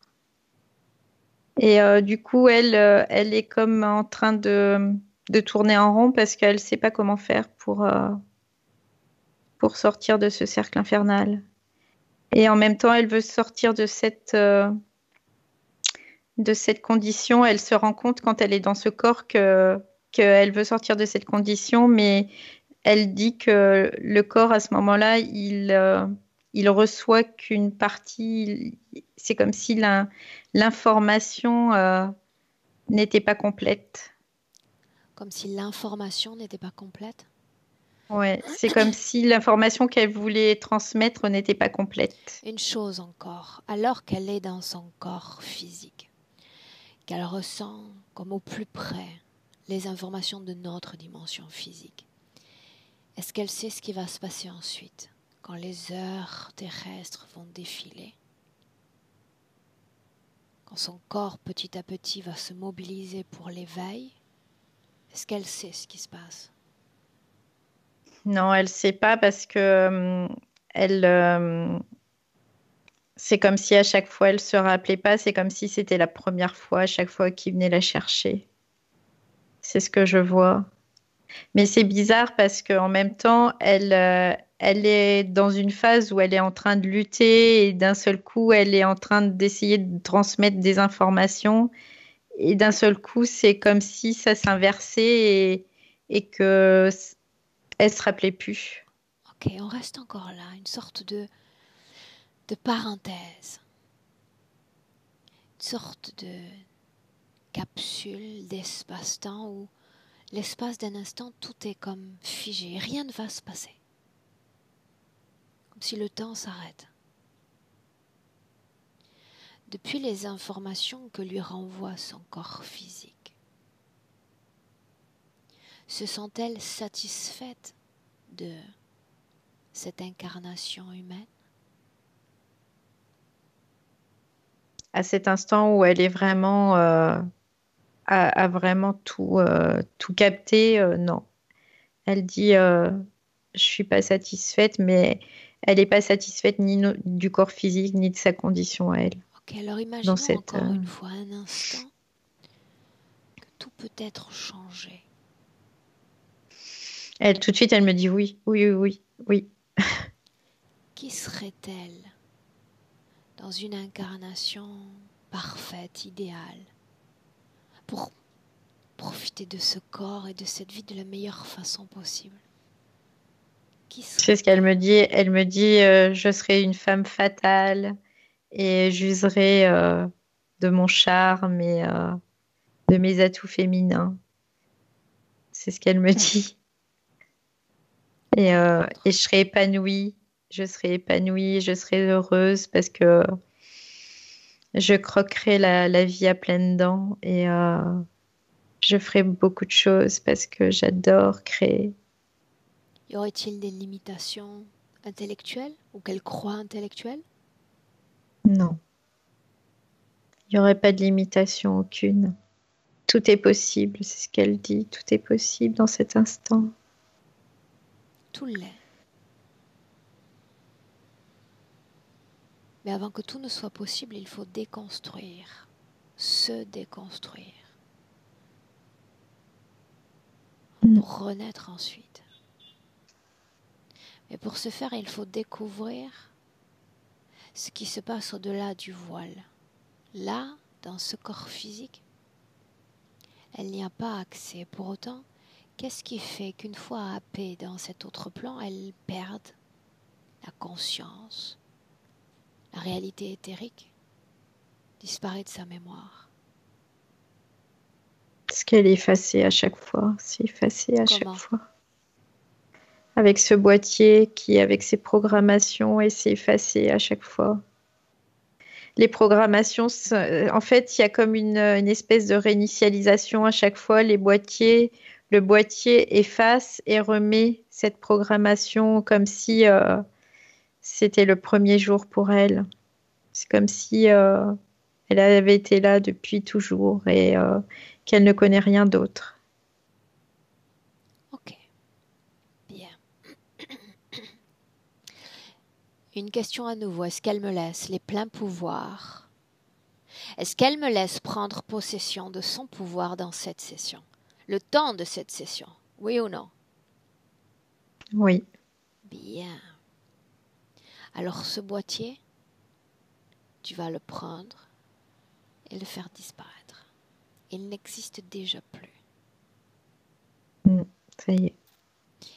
Et du coup, elle est comme en train de tourner en rond parce qu'elle ne sait pas comment faire pour sortir de ce cercle infernal. Et en même temps, elle veut sortir de cette condition. Elle se rend compte quand elle est dans ce corps qu'elle veut sortir de cette condition, mais elle dit que le corps, à ce moment-là, il reçoit qu'une partie. C'est comme si l'information n'était pas complète. Comme si l'information n'était pas complète. Ouais, c'est comme si l'information qu'elle voulait transmettre n'était pas complète. Une chose encore, alors qu'elle est dans son corps physique, qu'elle ressent comme au plus près les informations de notre dimension physique, est-ce qu'elle sait ce qui va se passer ensuite, quand les heures terrestres vont défiler, quand son corps petit à petit va se mobiliser pour l'éveil? Est-ce qu'elle sait ce qui se passe? Non, elle sait pas parce que elle, c'est comme si à chaque fois elle se rappelait pas. C'est comme si c'était la première fois à chaque fois qu'il venait la chercher. C'est ce que je vois. Mais c'est bizarre parce qu'en même temps, elle est dans une phase où elle est en train de lutter et d'un seul coup, elle est en train d'essayer de transmettre des informations. Et d'un seul coup, c'est comme si ça s'inversait et que elle se rappelait plus. Ok, on reste encore là, une sorte de parenthèse, une sorte de capsule d'espace-temps où l'espace d'un instant, tout est comme figé, rien ne va se passer, comme si le temps s'arrête. Depuis les informations que lui renvoie son corps physique, se sent-elle satisfaite de cette incarnation humaine? À cet instant où elle est vraiment a vraiment tout capté, non. Elle dit je suis pas satisfaite, mais elle n'est pas satisfaite du corps physique ni de sa condition à elle. Ok, alors Dans imaginons cette, encore une fois un instant que tout peut être changé. elle tout de suite, elle me dit oui, oui, oui, oui, oui. Qui serait-elle dans une incarnation parfaite, idéale, pour profiter de ce corps et de cette vie de la meilleure façon possible? Qui C'est ce qu'elle serait-elle? me dit. Elle me dit je serai une femme fatale et j'userai de mon charme et de mes atouts féminins. C'est ce qu'elle me dit. Par Et contre, je serai épanouie. Je serai épanouie, je serai heureuse parce que je croquerai la vie à pleines dents et je ferai beaucoup de choses parce que j'adore créer. y aurait-il des limitations intellectuelles ou qu'elle croit intellectuelles? Non, il n'y aurait pas de limitation aucune. Tout est possible, c'est ce qu'elle dit. Tout est possible dans cet instant. Tout l'est. Mais avant que tout ne soit possible, il faut déconstruire, se déconstruire, Mm. pour renaître ensuite. Mais pour ce faire, il faut découvrir ce qui se passe au-delà du voile. Là, dans ce corps physique, elle n'y a pas accès. Pour autant, qu'est-ce qui fait qu'une fois happée dans cet autre plan, elle perde la conscience, la réalité éthérique? disparaît de sa mémoire. Parce qu'elle est effacée à chaque fois. C'est effacé à chaque Comment? fois. Avec ce boîtier qui, avec ses programmations, et c'est effacé à chaque fois. Les programmations, en fait, il y a comme une espèce de réinitialisation à chaque fois. Le boîtier efface et remet cette programmation comme si c'était le premier jour pour elle. C'est comme si elle avait été là depuis toujours et qu'elle ne connaît rien d'autre. Ok, bien. Une question à nouveau. Est-ce qu'elle me laisse les pleins pouvoirs? Est-ce qu'elle me laisse prendre possession de son pouvoir dans cette session? Le temps de cette session? Oui ou non? Oui. Bien. Alors ce boîtier, tu vas le prendre et le faire disparaître. Il n'existe déjà plus. Ça y est.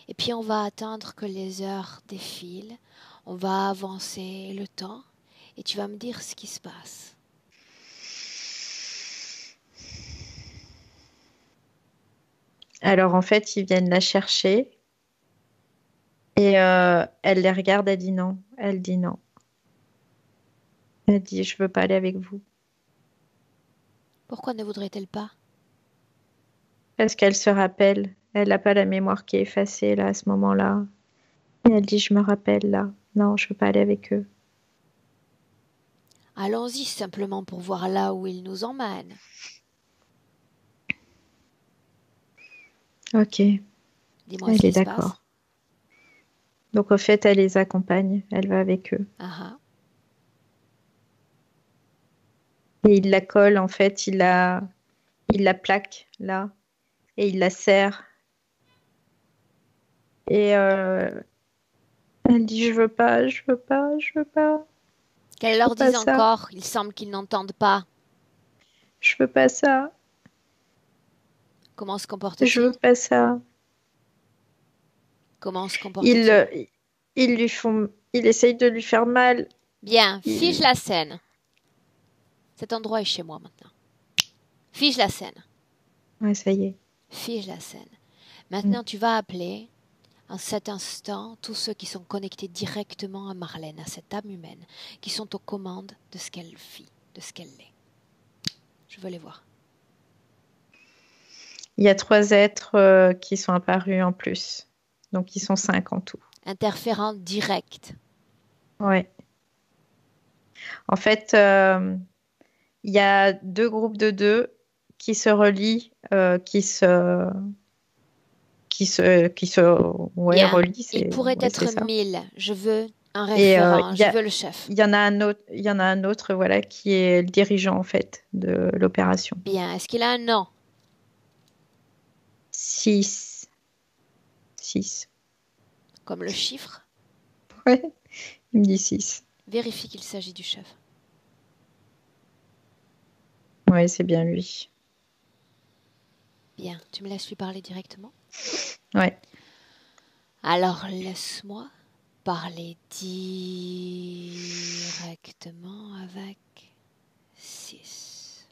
Et puis on va attendre que les heures défilent, on va avancer le temps et tu vas me dire ce qui se passe. Alors en fait, ils viennent la chercher et elle les regarde, elle dit non. Elle dit non. Elle dit je veux pas aller avec vous. Pourquoi ne voudrait-elle pas? Parce qu'elle se rappelle. Elle n'a pas la mémoire qui est effacée là à ce moment-là. Et elle dit je me rappelle là. Non, je veux pas aller avec eux. Allons-y simplement pour voir là où il nous emmène. Ok, Dis-moi ce elle est qui se passe. d'accord. Donc au fait, elle les accompagne. Elle va avec eux. Ah Et il la colle en fait. Il la plaque là et il la serre. Et elle dit je veux pas, je veux pas, je veux pas, Qu'elle je veux leur pas dise ça, encore, il semble qu'ils n'entendent pas. je veux pas ça, Comment se je comporte-t-il? veux pas ça. Comment se Il, comporte-t-il? il essaye de lui faire mal. Bien, fige Il- la scène. Cet endroit est chez moi maintenant. Fige la scène. Ouais, ça y est. Fige la scène. Mm. Maintenant, tu vas appeler en cet instant tous ceux qui sont connectés directement à Marlène, à cette âme humaine, qui sont aux commandes de ce qu'elle vit, de ce qu'elle est. Je veux les voir. Il y a 3 êtres qui sont apparus en plus. Donc ils sont 5 en tout. Interférent direct. Ouais. En fait, il y a 2 groupes de 2 qui se relient, ouais, Bien. relient, Il pourrait ouais, c'est être ça. 1000. Je veux un Et référent. Je veux le chef. il y en a un autre, voilà, qui est le dirigeant en fait de l'opération. Bien. Est-ce qu'il a un nom? 6. 6. Comme le chiffre? Ouais, il me dit 6. Vérifie qu'il s'agit du chef. Ouais, c'est bien lui. Bien. Tu me laisses lui parler directement? Ouais. Alors laisse-moi parler directement avec 6.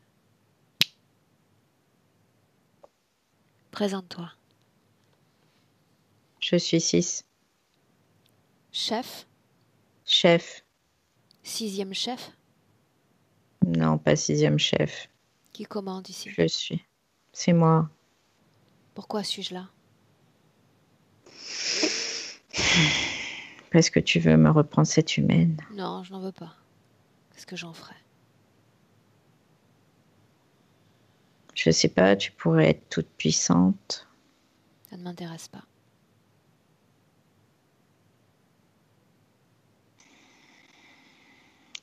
Présente-toi. Je suis 6. Chef? Chef. 6e chef? Non, pas 6e chef. Qui commande ici? Je suis. C'est moi. Pourquoi suis-je là? Parce que tu veux me reprendre cette humaine. Non, je n'en veux pas. Qu'est-ce que j'en ferais? Je sais pas, tu pourrais être toute puissante. Ça ne m'intéresse pas.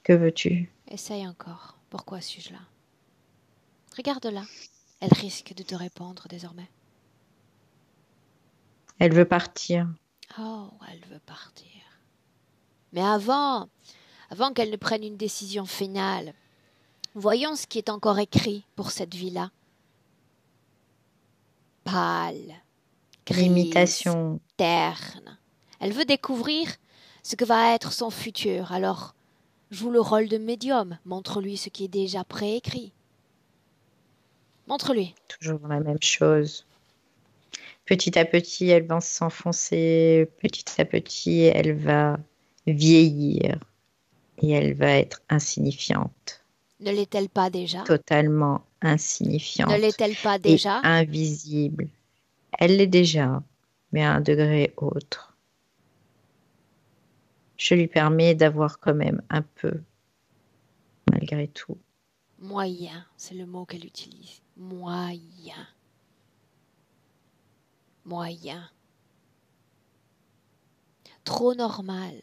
Que veux-tu? Essaye encore. Pourquoi suis-je là? Regarde-la. Elle risque de te répondre désormais. Elle veut partir. Oh, elle veut partir. Mais avant qu'elle ne prenne une décision finale, voyons ce qui est encore écrit pour cette vie-là. Pâle, grise, L'imitation. terne. Elle veut découvrir ce que va être son futur. Alors, Joue le rôle de médium. Montre-lui ce qui est déjà préécrit. Montre-lui. Toujours la même chose. Petit à petit, elle va s'enfoncer. Petit à petit, elle va vieillir. Et elle va être insignifiante. Ne l'est-elle pas déjà? Totalement Ne insignifiante l'est-elle pas et déjà? invisible. Elle l'est déjà, mais à un degré autre. Je lui permets d'avoir quand même un peu, malgré tout. Moyen, c'est le mot qu'elle utilise. Moyen. Moyen. Trop normal.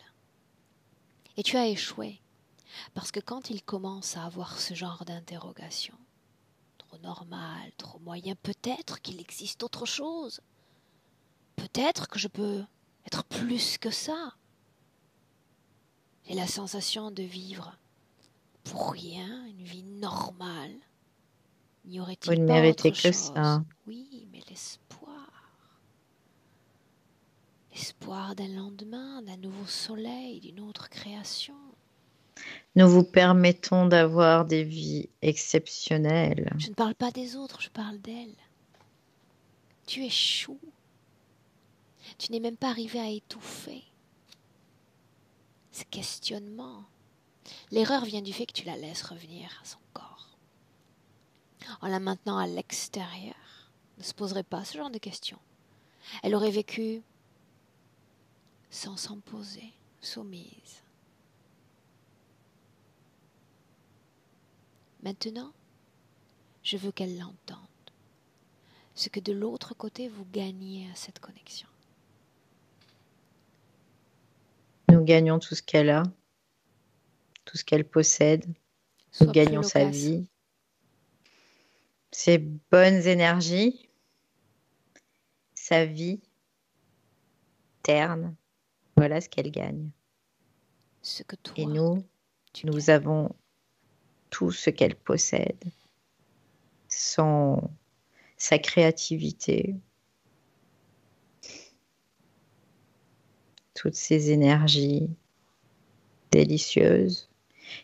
Et tu as échoué. Parce que quand il commence à avoir ce genre d'interrogation, trop normal, trop moyen, peut-être qu'il existe autre chose. Peut-être que je peux être plus que ça. J'ai la sensation de vivre pour rien, une vie normale. N'y Vous aurait-il ne pas méritez autre que chose? ça. Oui, mais l'espoir. L'espoir d'un lendemain, d'un nouveau soleil, d'une autre création. Nous vous permettons d'avoir des vies exceptionnelles. Je ne parle pas des autres, je parle d'elle. Tu échoues. Tu n'es même pas arrivé à étouffer ce questionnement. L'erreur vient du fait que tu la laisses revenir à son corps. En la maintenant à l'extérieur, ne se poserait pas ce genre de questions. Elle aurait vécu sans s'en poser, soumise. Maintenant, je veux qu'elle l'entende. Ce que de l'autre côté vous gagnez à cette connexion. Nous gagnons tout ce qu'elle a, tout ce qu'elle possède. Nous Sois plus gagnons sa loquace. vie, ses bonnes énergies, sa vie terne. Voilà ce qu'elle gagne. Ce que Et toi, nous, tu nous gagnes. avons tout ce qu'elle possède. Sa créativité, toutes ces énergies délicieuses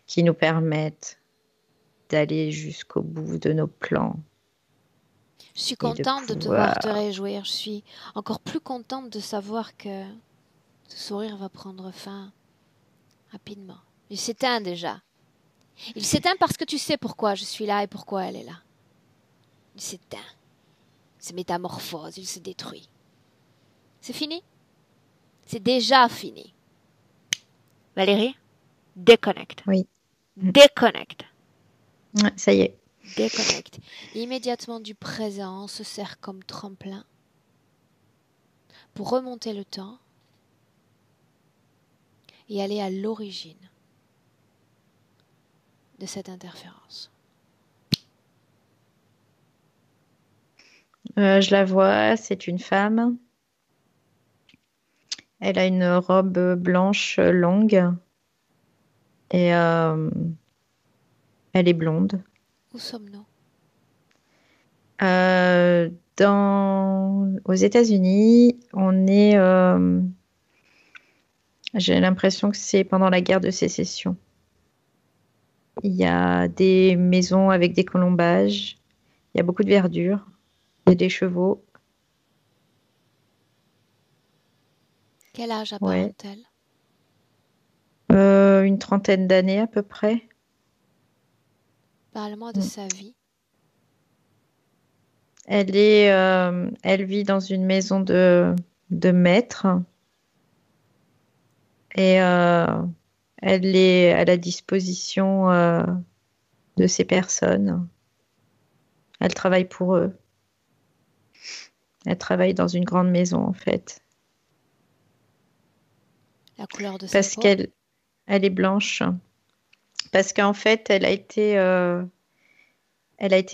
qui nous permettent d'aller jusqu'au bout de nos plans Je suis et de contente de te voir te pouvoir. réjouir. Je suis encore plus contente de savoir que ce sourire va prendre fin rapidement. Il s'éteint déjà. Il s'éteint parce que tu sais pourquoi je suis là et pourquoi elle est là. Il s'éteint. Il se métamorphose, il se détruit. C'est fini? C'est déjà fini. Valérie, déconnecte. Oui, Déconnecte. ça y est. Déconnecte. Immédiatement du présent, on se sert comme tremplin pour remonter le temps et aller à l'origine de cette interférence. Je la vois, c'est une femme. Elle a une robe blanche longue et elle est blonde. Où sommes-nous? Aux États-Unis, j'ai l'impression que c'est pendant la guerre de sécession. Il y a des maisons avec des colombages, il y a beaucoup de verdure, il y a des chevaux. Quel âge Ouais. apparente-t-elle? Une trentaine d'années à peu près. Parle-moi de sa vie. Elle vit dans une maison de maître et elle est à la disposition de ces personnes. Elle travaille pour eux. Elle travaille dans une grande maison en fait. La couleur de sa Parce peau. elle est blanche. Parce qu'en fait, elle a été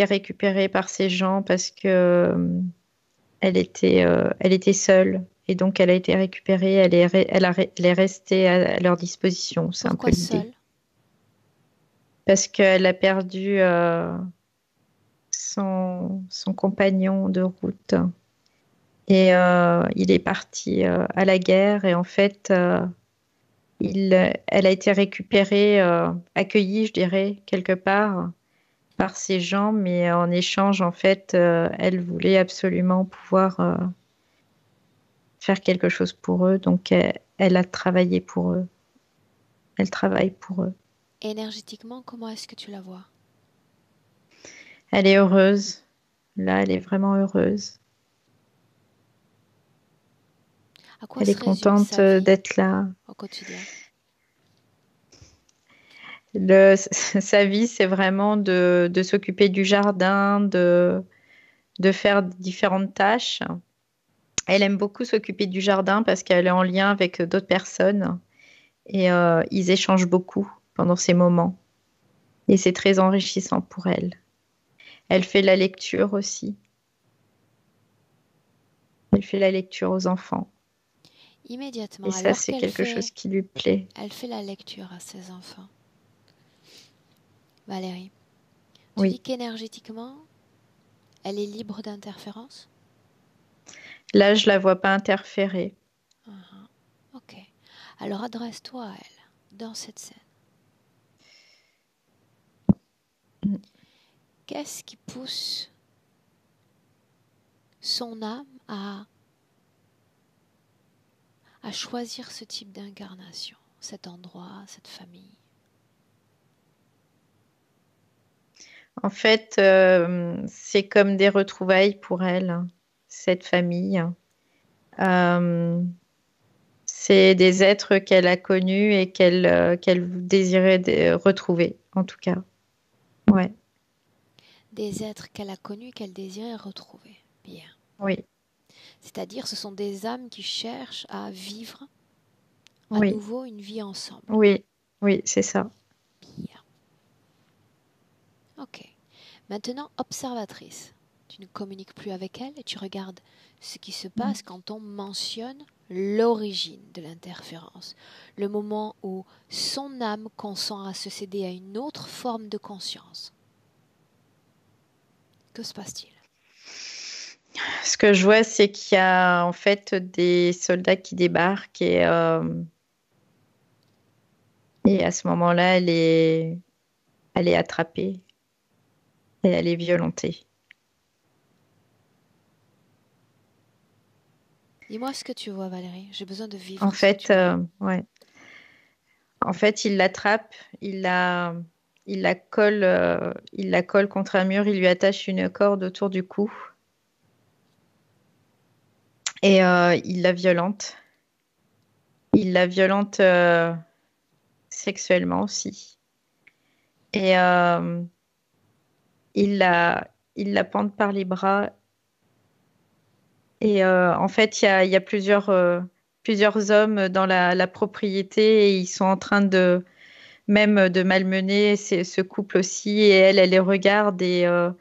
récupérée par ces gens parce que elle était seule. Et donc, elle a été récupérée. Elle est restée à leur disposition. C'est un peu Pourquoi l'idée. seule? Parce qu'elle a perdu son compagnon de route. Et il est parti à la guerre. Et en fait, Elle a été récupérée, accueillie, je dirais, quelque part par ces gens, mais en échange, en fait, elle voulait absolument pouvoir faire quelque chose pour eux, donc elle a travaillé pour eux. Elle travaille pour eux. Énergétiquement, comment est-ce que tu la vois? Elle est heureuse. Là, elle est vraiment heureuse. À quoi Elle est se résume contente sa vie d'être là. au quotidien? Sa vie, c'est vraiment de s'occuper du jardin, de faire différentes tâches. Elle aime beaucoup s'occuper du jardin parce qu'elle est en lien avec d'autres personnes et ils échangent beaucoup pendant ces moments. Et c'est très enrichissant pour elle. Elle fait la lecture aussi. Elle fait la lecture aux enfants. Immédiatement, Et ça, alors c'est qu'elle quelque fait, chose qui lui plaît. elle fait la lecture à ses enfants. Valérie, tu dis Oui. qu'énergétiquement, elle est libre d'interférence? Là, je la vois pas interférer. Mhm. Ok. Alors adresse-toi à elle dans cette scène. Qu'est-ce qui pousse son âme à choisir ce type d'incarnation, cet endroit, cette famille? En fait, c'est comme des retrouvailles pour elle, cette famille. Euh, c'est des êtres qu'elle a connus et qu'elle désirait retrouver, en tout cas. Ouais, Des êtres qu'elle a connus, qu'elle désirait retrouver. Bien. oui, C'est-à-dire, ce sont des âmes qui cherchent à vivre à oui, nouveau une vie ensemble. oui, oui, c'est ça. Bien. Ok. Maintenant, observatrice. Tu ne communiques plus avec elle et tu regardes ce qui se passe quand on mentionne l'origine de l'interférence. Le moment où son âme consent à se céder à une autre forme de conscience. Que se passe-t-il? Ce que je vois, c'est qu'il y a en fait des soldats qui débarquent et à ce moment-là, elle est attrapée et elle est violentée. Dis-moi ce que tu vois, Valérie. J'ai besoin de En vivre ce que fait, tu vois. ouais. En fait, il l'attrape, il la colle contre un mur, il lui attache une corde autour du cou et il la violente. Il la violente sexuellement aussi. Et il la pend par les bras. Et en fait, il y a plusieurs hommes dans la propriété et ils sont en train même de malmener ce couple aussi. Et elle les regarde et elle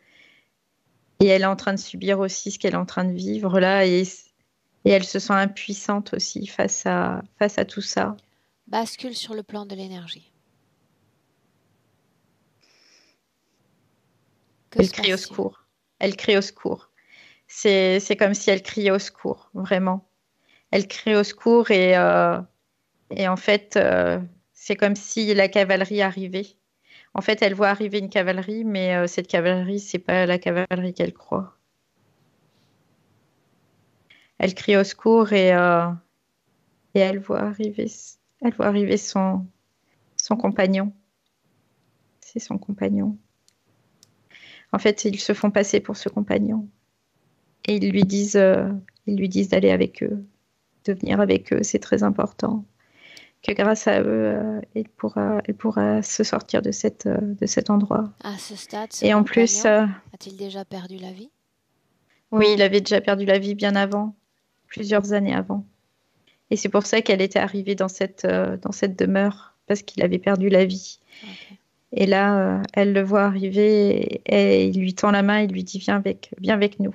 est en train de subir aussi ce qu'elle est en train de vivre là. Et elle se sent impuissante aussi face à tout ça. Bascule sur le plan de l'énergie. Que Elle se crie au passe-t-il? secours. Elle crie au secours. C'est comme si elle criait au secours, vraiment. Elle crie au secours et en fait, c'est comme si la cavalerie arrivait. En fait, elle voit arriver une cavalerie, mais cette cavalerie, c'est pas la cavalerie qu'elle croit. Elle crie au secours et elle voit arriver son compagnon. C'est son compagnon. En fait, ils se font passer pour ce compagnon et ils lui disent d'aller avec eux, de venir avec eux. C'est très important. Que grâce à eux, elle pourra se sortir de cet endroit. À ce stade, ce Et en plus, compagnon a-t-il déjà perdu la vie? oui, il avait déjà perdu la vie bien avant, plusieurs années avant. Et c'est pour ça qu'elle était arrivée dans cette demeure, parce qu'il avait perdu la vie. Ok. Et là, elle le voit arriver et il lui tend la main et lui dit, viens avec nous.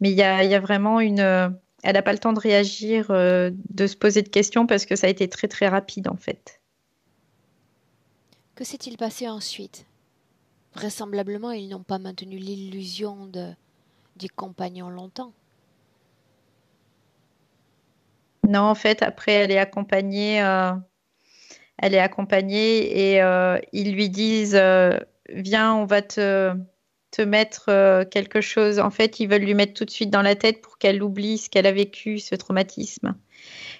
Mais il y a vraiment elle n'a pas le temps de réagir, de se poser de questions parce que ça a été très très rapide en fait. Que s'est-il passé ensuite? Vraisemblablement, ils n'ont pas maintenu du compagnon longtemps. Non, en fait, après, elle est accompagnée et ils lui disent, viens, on va te mettre quelque chose. En fait, ils veulent lui mettre tout de suite dans la tête pour qu'elle oublie ce qu'elle a vécu, ce traumatisme.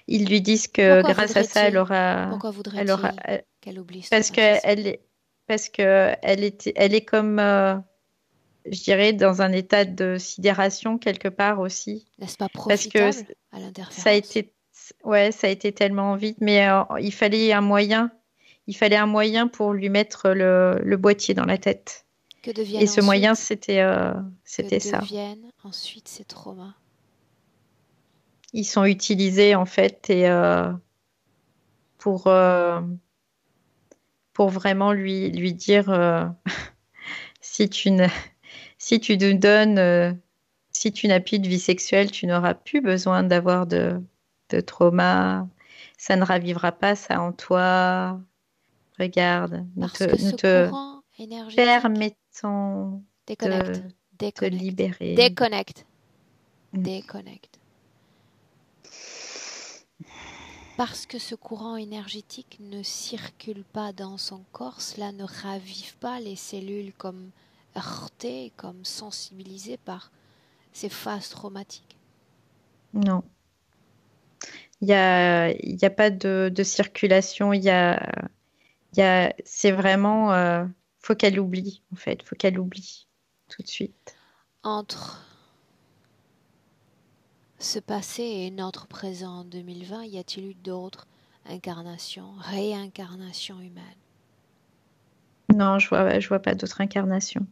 Ils lui disent que Pourquoi grâce à ça, voudrait-il Pourquoi elle aura, voudrait-il qu'elle oublie ce parce que traumatisme? elle est comme, je dirais, dans un état de sidération quelque part aussi, N'est-ce pas parce que profitable à ça a l'interférence? été, ouais, ça a été tellement vite, mais il fallait un moyen pour lui mettre le boîtier dans la tête. Que Et deviennent ce moyen, ensuite? Que c'était ça. deviennent ensuite ces traumas? Ils sont utilisés en fait et pour euh, pour vraiment lui dire si tu ne, si tu nous donnes, si tu n'as plus de vie sexuelle, tu n'auras plus besoin d'avoir de trauma. Ça ne ravivra pas ça en toi. Regarde, Parce que nous ce te courant énergétique permettons déconnecte, de te déconnecte, libérer. déconnecte, Mm. déconnecte. Parce que ce courant énergétique ne circule pas dans son corps, cela ne ravive pas les cellules comme heurtées, comme sensibilisées par ces phases traumatiques. Non, il y a pas de circulation. C'est vraiment, faut qu'elle oublie en fait, faut qu'elle oublie tout de suite. Entre ce passé et notre présent en 2020, y a-t-il eu d'autres incarnations, réincarnations humaines? Non, je vois pas d'autre incarnation.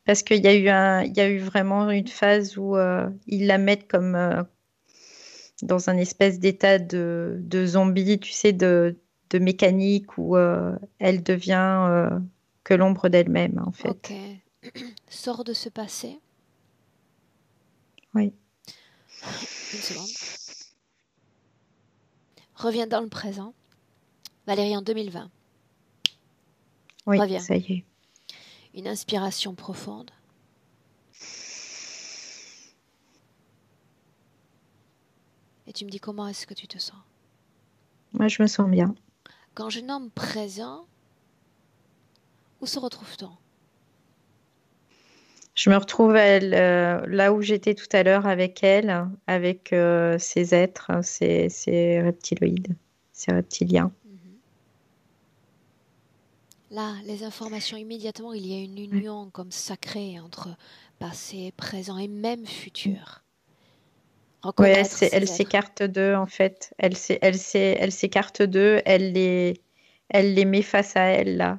Parce il y a eu vraiment une phase où ils la mettent comme dans un espèce d'état de zombie, tu sais, de mécanique où elle devient que l'ombre d'elle-même, en Ok, fait. sors de ce passé, Oui, une seconde, reviens dans le présent. Valérie, en 2020, oui, reviens. ça y est. Une inspiration profonde. Et tu me dis comment est-ce que tu te sens. Moi, je me sens bien. Quand je nomme présent, où se retrouve-t-on? Je me retrouve là où j'étais tout à l'heure avec elle, avec ces êtres, ces reptiloïdes, ces reptiliens. Mhm. Là, les informations immédiatement, il y a une Ouais. union comme sacrée entre passé, présent et même futur. Ouais, Reconnaître elle ces êtres. s'écarte d'eux en fait. Elle s'écarte d'eux. Elle les met face à elle là.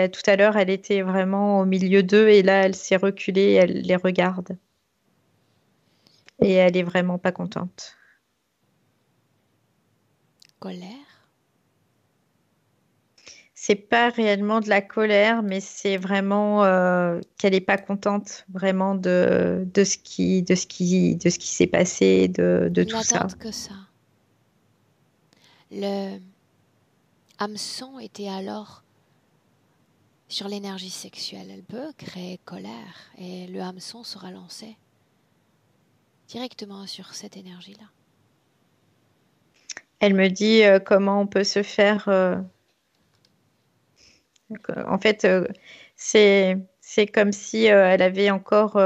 Tout à l'heure, elle était vraiment au milieu d'eux et là, elle s'est reculée. Elle les regarde et elle est vraiment pas contente. Colère. C'est pas réellement de la colère, mais c'est vraiment qu'elle est pas contente vraiment de ce qui s'est passé, de Ils tout ça. n'attendent que ça. Le hameçon était alors sur l'énergie sexuelle. Elle peut créer colère et le hameçon sera lancé directement sur cette énergie-là. Elle me dit comment on peut se faire. En fait, c'est comme si elle avait encore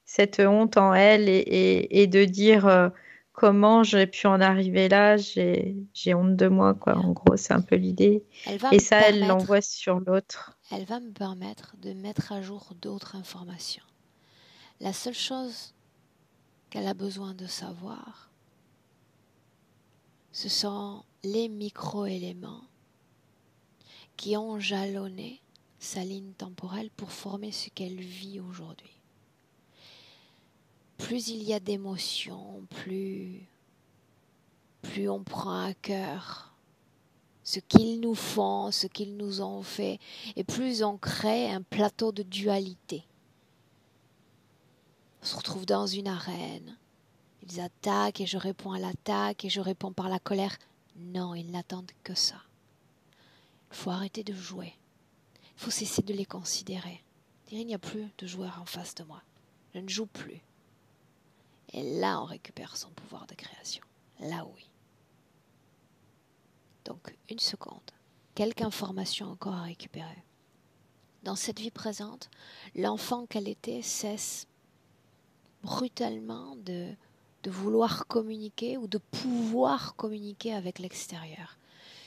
cette honte en elle et de dire comment j'ai pu en arriver là, j'ai honte de moi, quoi. En gros, c'est un peu l'idée. Elle va Et me ça, elle permettre, l'envoie sur l'autre. elle va me permettre de mettre à jour d'autres informations. La seule chose qu'elle a besoin de savoir, ce sont les micro-éléments qui ont jalonné sa ligne temporelle pour former ce qu'elle vit aujourd'hui. Plus il y a d'émotions, plus on prend à cœur ce qu'ils nous font, ce qu'ils nous ont fait, et plus on crée un plateau de dualité. On se retrouve dans une arène. Ils attaquent et je réponds à l'attaque et je réponds par la colère. Non, ils n'attendent que ça. Il faut arrêter de jouer. Il faut cesser de les considérer. Il n'y a plus de joueur en face de moi. Je ne joue plus. Et là, on récupère son pouvoir de création. Là oui. Donc, une seconde. Quelques informations encore à récupérer. Dans cette vie présente, l'enfant qu'elle était cesse brutalement de vouloir communiquer ou de pouvoir communiquer avec l'extérieur.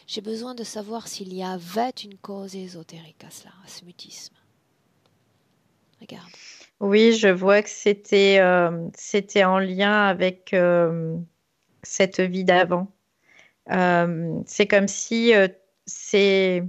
J'ai besoin de savoir s'il y avait une cause ésotérique à cela, à ce mutisme. Regarde. Oui, je vois que c'était en lien avec cette vie d'avant. C'est comme si c'est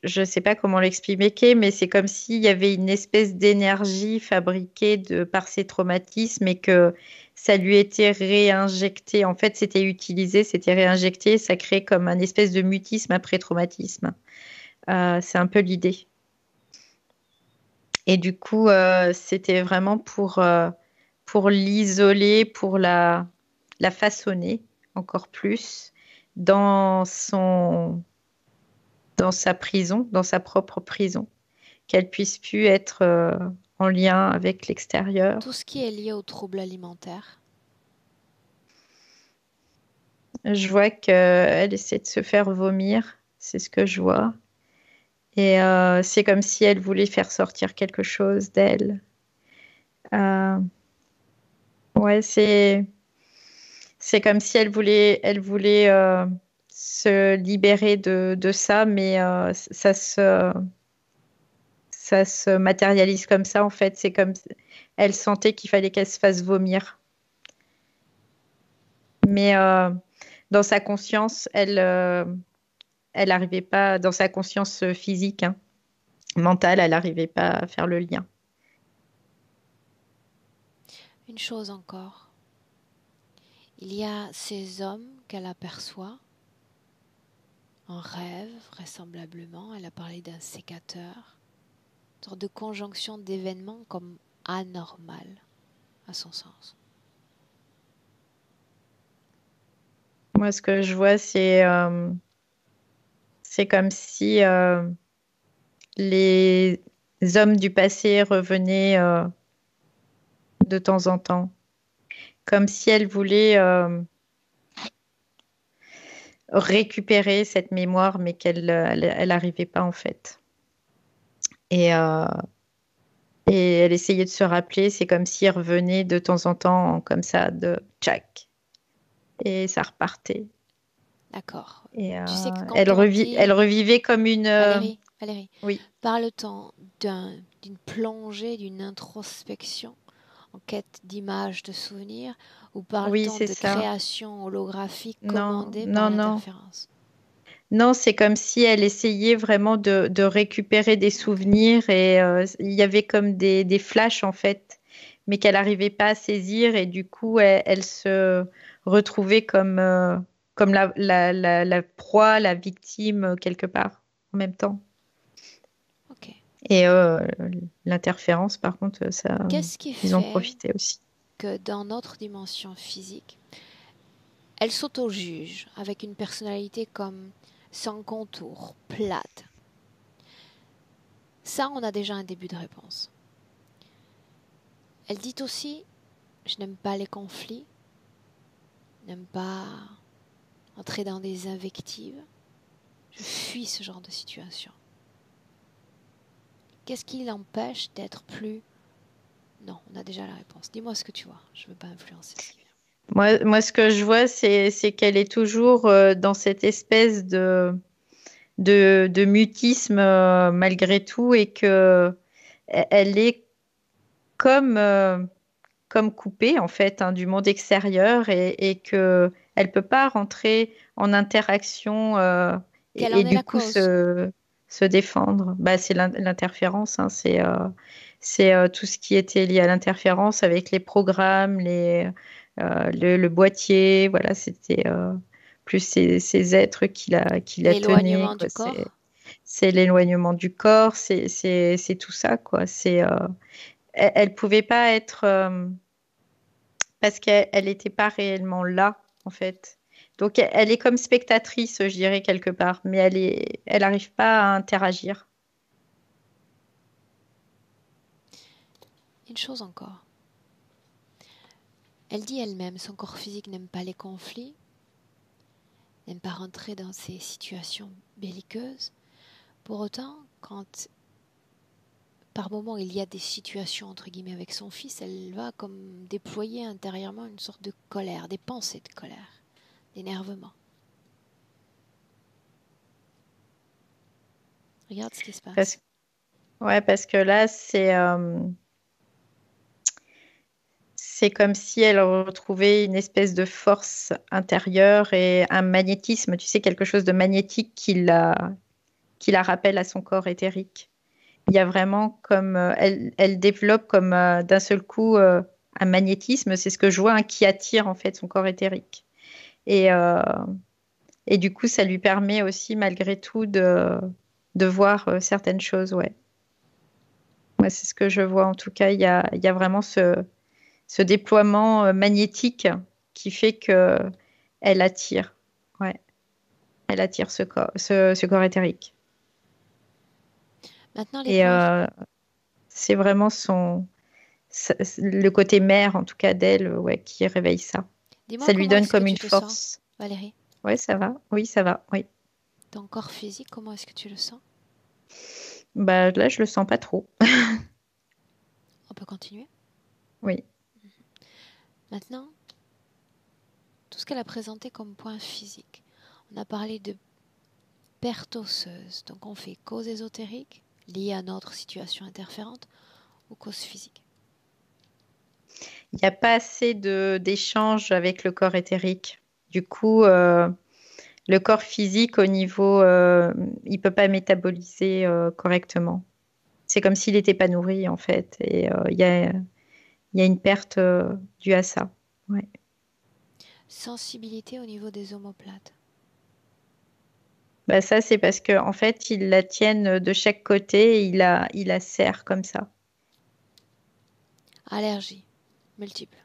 je ne sais pas comment l'expliquer, mais c'est comme s'il y avait une espèce d'énergie fabriquée par ces traumatismes et que ça lui était réinjecté. En fait, c'était utilisé, c'était réinjecté, ça crée comme un espèce de mutisme après traumatisme. C'est un peu l'idée. Et du coup, c'était vraiment pour l'isoler, pour la façonner encore plus dans dans sa prison, dans sa propre prison, qu'elle puisse plus être en lien avec Tout l'extérieur. ce qui est lié aux troubles alimentaires. Je vois qu'elle essaie de se faire vomir, c'est ce que je vois. Et c'est comme si elle voulait faire sortir quelque chose d'elle. Euh, ouais, c'est comme si elle voulait se libérer de ça, mais ça se matérialise comme ça en fait. C'est comme elle sentait qu'il fallait qu'elle se fasse vomir. Mais dans sa conscience, elle n'arrivait pas, dans sa conscience physique, hein, mentale, elle n'arrivait pas à faire le lien. Une chose encore. Il y a ces hommes qu'elle aperçoit en rêve, vraisemblablement. Elle a parlé d'un sécateur. Une sorte de conjonction d'événements comme anormal, à son sens. Moi, ce que je vois, c'est comme si les hommes du passé revenaient de temps en temps, comme si elle voulait récupérer cette mémoire, mais elle n'arrivait pas en fait. Et, euh, et elle essayait de se rappeler, c'est comme si elle revenait de temps en temps, comme ça, de tchac, et ça repartait. D'accord. Et Tu sais que quand on elle dit... revivait comme une. Valérie, Oui, parle-t-on d'une plongée, d'une introspection en quête d'images, de souvenirs, ou oui, parle-t-on c'est de ça. création holographique Non, commandée par non, non. l'interférence? Non, c'est comme si elle essayait vraiment de récupérer des Ok, souvenirs et il y avait comme des flashs en fait, mais qu'elle n'arrivait pas à saisir et du coup elle se retrouvait comme la proie, la victime quelque part en même temps. ok. Et l'interférence, par contre, ça, Qu'est-ce qui ils ont fait profité aussi. que dans notre dimension physique, elle s'auto-juge avec une personnalité comme sans contour, plate? Ça, on a déjà un début de réponse. Elle dit aussi, je n'aime pas les conflits, je n'aime pas entrer dans des invectives, je fuis ce genre de situation. Qu'est-ce qui l'empêche d'être plus... Non, on a déjà la réponse. Dis-moi ce que tu vois, je ne veux pas influencer ce qui vient. Moi, ce que je vois, c'est qu'elle est toujours dans cette espèce de mutisme malgré tout et que elle est comme, comme coupée en fait hein, du monde extérieur et que elle peut pas rentrer en interaction Quelle et en est du la coup cause? se défendre. Bah, c'est l'interférence, hein, c'est tout ce qui était lié à l'interférence avec les programmes, le boîtier, voilà, c'était plus ces êtres qui la tenaient, L'éloignement quoi. du corps? C'est l'éloignement du corps, c'est tout ça, quoi. Elle pouvait pas être parce qu'elle n'était pas réellement là, en fait. Donc elle est comme spectatrice, je dirais quelque part, mais elle n'arrive pas à interagir. Une chose encore. Elle dit elle-même, son corps physique n'aime pas les conflits, n'aime pas rentrer dans ces situations belliqueuses. Pour autant, quand par moment il y a des situations entre guillemets avec son fils, elle va comme déployer intérieurement une sorte de colère, des pensées de colère, d'énervement. Regarde ce qui se Parce, passe. ouais, parce que là, c'est comme si elle retrouvait une espèce de force intérieure et un magnétisme, tu sais, quelque chose de magnétique qui la rappelle à son corps éthérique. Il y a vraiment comme, elle développe comme d'un seul coup un magnétisme, c'est ce que je vois, hein, qui attire en fait son corps éthérique. Et, euh, et du coup, ça lui permet aussi, malgré tout, de voir certaines choses, ouais. Moi, c'est ce que je vois. En tout cas, il y a vraiment ce déploiement magnétique qui fait que elle attire. Ouais, elle attire ce corps éthérique. Maintenant, les Et points. c'est vraiment le côté mère, en tout cas d'elle, ouais, qui réveille ça. Dis-moi Ça lui comment donne est-ce que comme tu une te sens, force. Valérie? Ouais, ça va. Oui, ça va. Oui. Ton corps physique, comment est-ce que tu le sens? Bah là, je le sens pas trop. On peut continuer. Oui. Maintenant, tout ce qu'elle a présenté comme point physique. On a parlé de perte osseuse. Donc on fait cause ésotérique liée à notre situation interférente ou cause physique. Il n'y a pas assez d'échanges avec le corps éthérique. Du coup, le corps physique, au niveau, il peut pas métaboliser correctement. C'est comme s'il n'était pas nourri, en fait. Et il y a une perte due à ça. Ouais. Sensibilité au niveau des omoplates. Bah ça, c'est parce qu'en fait, ils la tiennent de chaque côté et il la serre comme ça. Allergie multiple.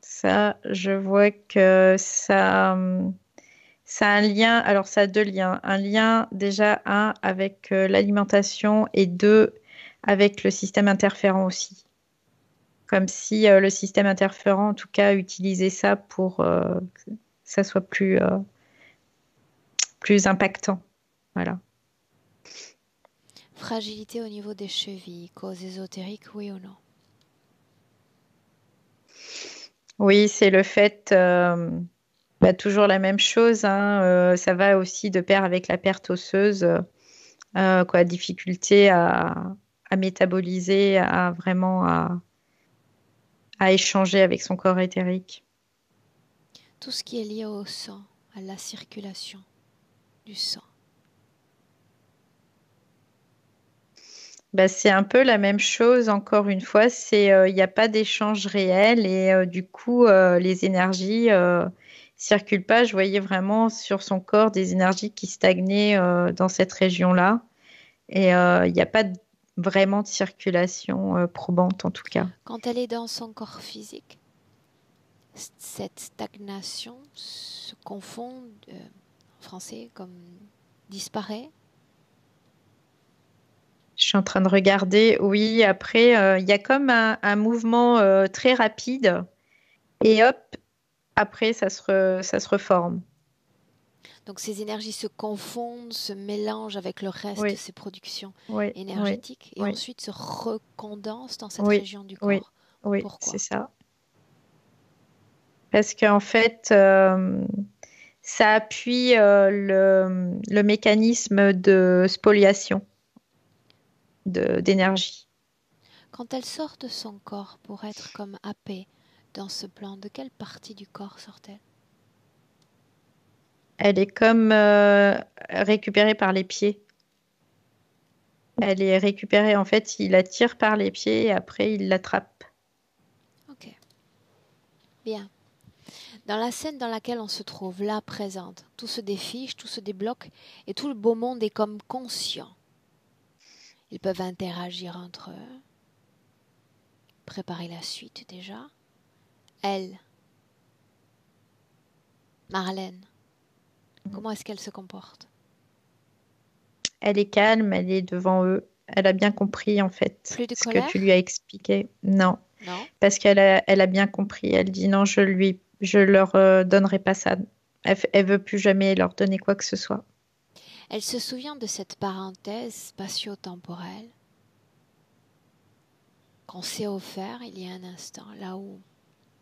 Ça, je vois que ça a un lien, alors ça a deux liens. Un lien déjà, un, avec l'alimentation et deux, avec le système interférent aussi. Comme si le système interférent, en tout cas, utilisait ça pour que ça soit plus impactant. Voilà. Fragilité au niveau des chevilles. Cause ésotérique, oui ou non? Oui, c'est le fait, bah, toujours la même chose, hein, ça va aussi de pair avec la perte osseuse, quoi, difficulté à métaboliser, à vraiment à échanger avec son corps éthérique. Tout ce qui est lié au sang, à la circulation du sang. Bah, c'est un peu la même chose, encore une fois, il n'y a pas d'échange réel et du coup, les énergies circulent pas. Je voyais vraiment sur son corps des énergies qui stagnaient dans cette région-là et il n'y a pas vraiment de circulation probante en tout cas. Quand elle est dans son corps physique, cette stagnation se confond, en français, comme disparaît. Je suis en train de regarder. Oui, après, il y a comme un mouvement très rapide et hop, après, ça se reforme. Donc ces énergies se confondent, se mélangent avec le reste de Oui, ses productions oui, oui, énergétiques et oui. ensuite se recondensent dans cette Oui, région du oui, corps. oui, c'est Pourquoi? ça. Parce qu'en fait, ça appuie le mécanisme de spoliation d'énergie. Quand elle sort de son corps pour être comme happée dans ce plan, de quelle partie du corps sort-elle? Elle est comme récupérée par les pieds. Elle est récupérée, en fait, il la tire par les pieds et après il l'attrape. Ok, bien. Dans la scène dans laquelle on se trouve, là présente, tout se défiche, tout se débloque et tout le beau monde est comme conscient. Ils peuvent interagir entre eux, préparer la suite déjà. Elle, Marlène, comment est-ce qu'elle se comporte? Elle est calme, elle est devant eux. Elle a bien compris, en fait, Plus de ce que tu colère? lui as expliqué. Non. Non? parce elle a bien compris. Elle dit non, je leur donnerai pas ça. Elle veut plus jamais leur donner quoi que ce soit. Elle se souvient de cette parenthèse spatio-temporelle qu'on s'est offert il y a un instant, là où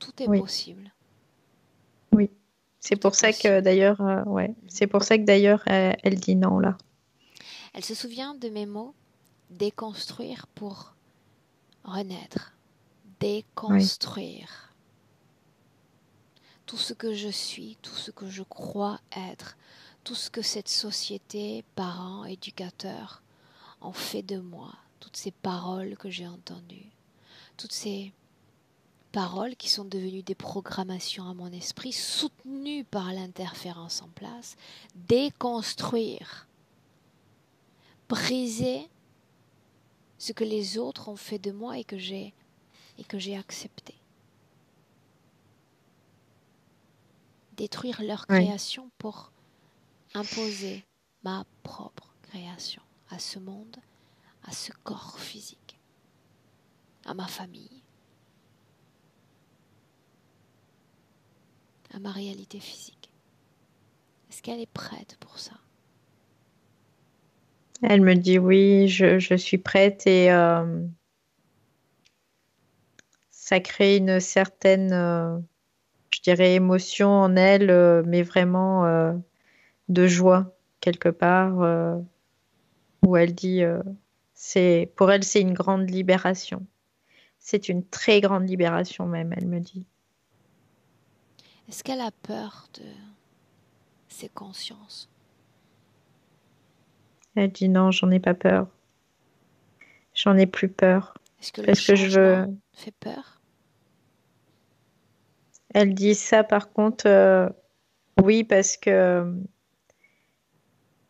tout est Oui, possible. oui. C'est Tout est pour ça que possible. d'ailleurs, ouais, c'est pour ça que d'ailleurs, elle dit non là. Elle se souvient de mes mots, déconstruire pour renaître. Oui, Déconstruire. Tout ce que je suis, tout ce que je crois être, tout ce que cette société, parents, éducateurs ont fait de moi, toutes ces paroles que j'ai entendues, toutes ces paroles qui sont devenues des programmations à mon esprit, soutenues par l'interférence en place, déconstruire, briser ce que les autres ont fait de moi et que j'ai accepté. Détruire leur oui. création pour imposer ma propre création à ce monde, à ce corps physique, à ma famille, à ma réalité physique. Est-ce qu'elle est prête pour ça? Elle me dit oui, je suis prête et ça crée une certaine, je dirais, émotion en elle, mais vraiment de joie quelque part, où elle dit, pour elle, c'est une grande libération. C'est une très grande libération même, elle me dit. Est-ce qu'elle a peur de ses consciences? Elle dit non, j'en ai pas peur. J'en ai plus peur. Est-ce que le Parce que je veux. changement fait peur? Elle dit ça par contre, oui, parce que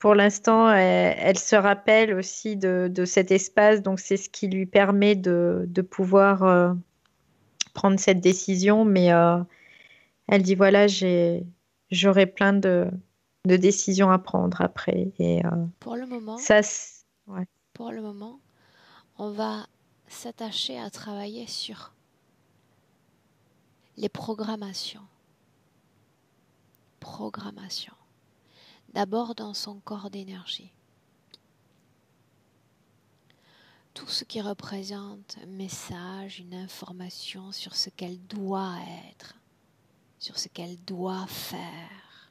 pour l'instant, elle se rappelle aussi de cet espace, donc c'est ce qui lui permet de pouvoir prendre cette décision. Mais elle dit voilà, j'aurai plein de décisions à prendre après. Et Pour le moment, ça, ouais, pour le moment, on va s'attacher à travailler sur les programmations. Programmation. D'abord dans son corps d'énergie. Tout ce qui représente un message, une information sur ce qu'elle doit être, sur ce qu'elle doit faire,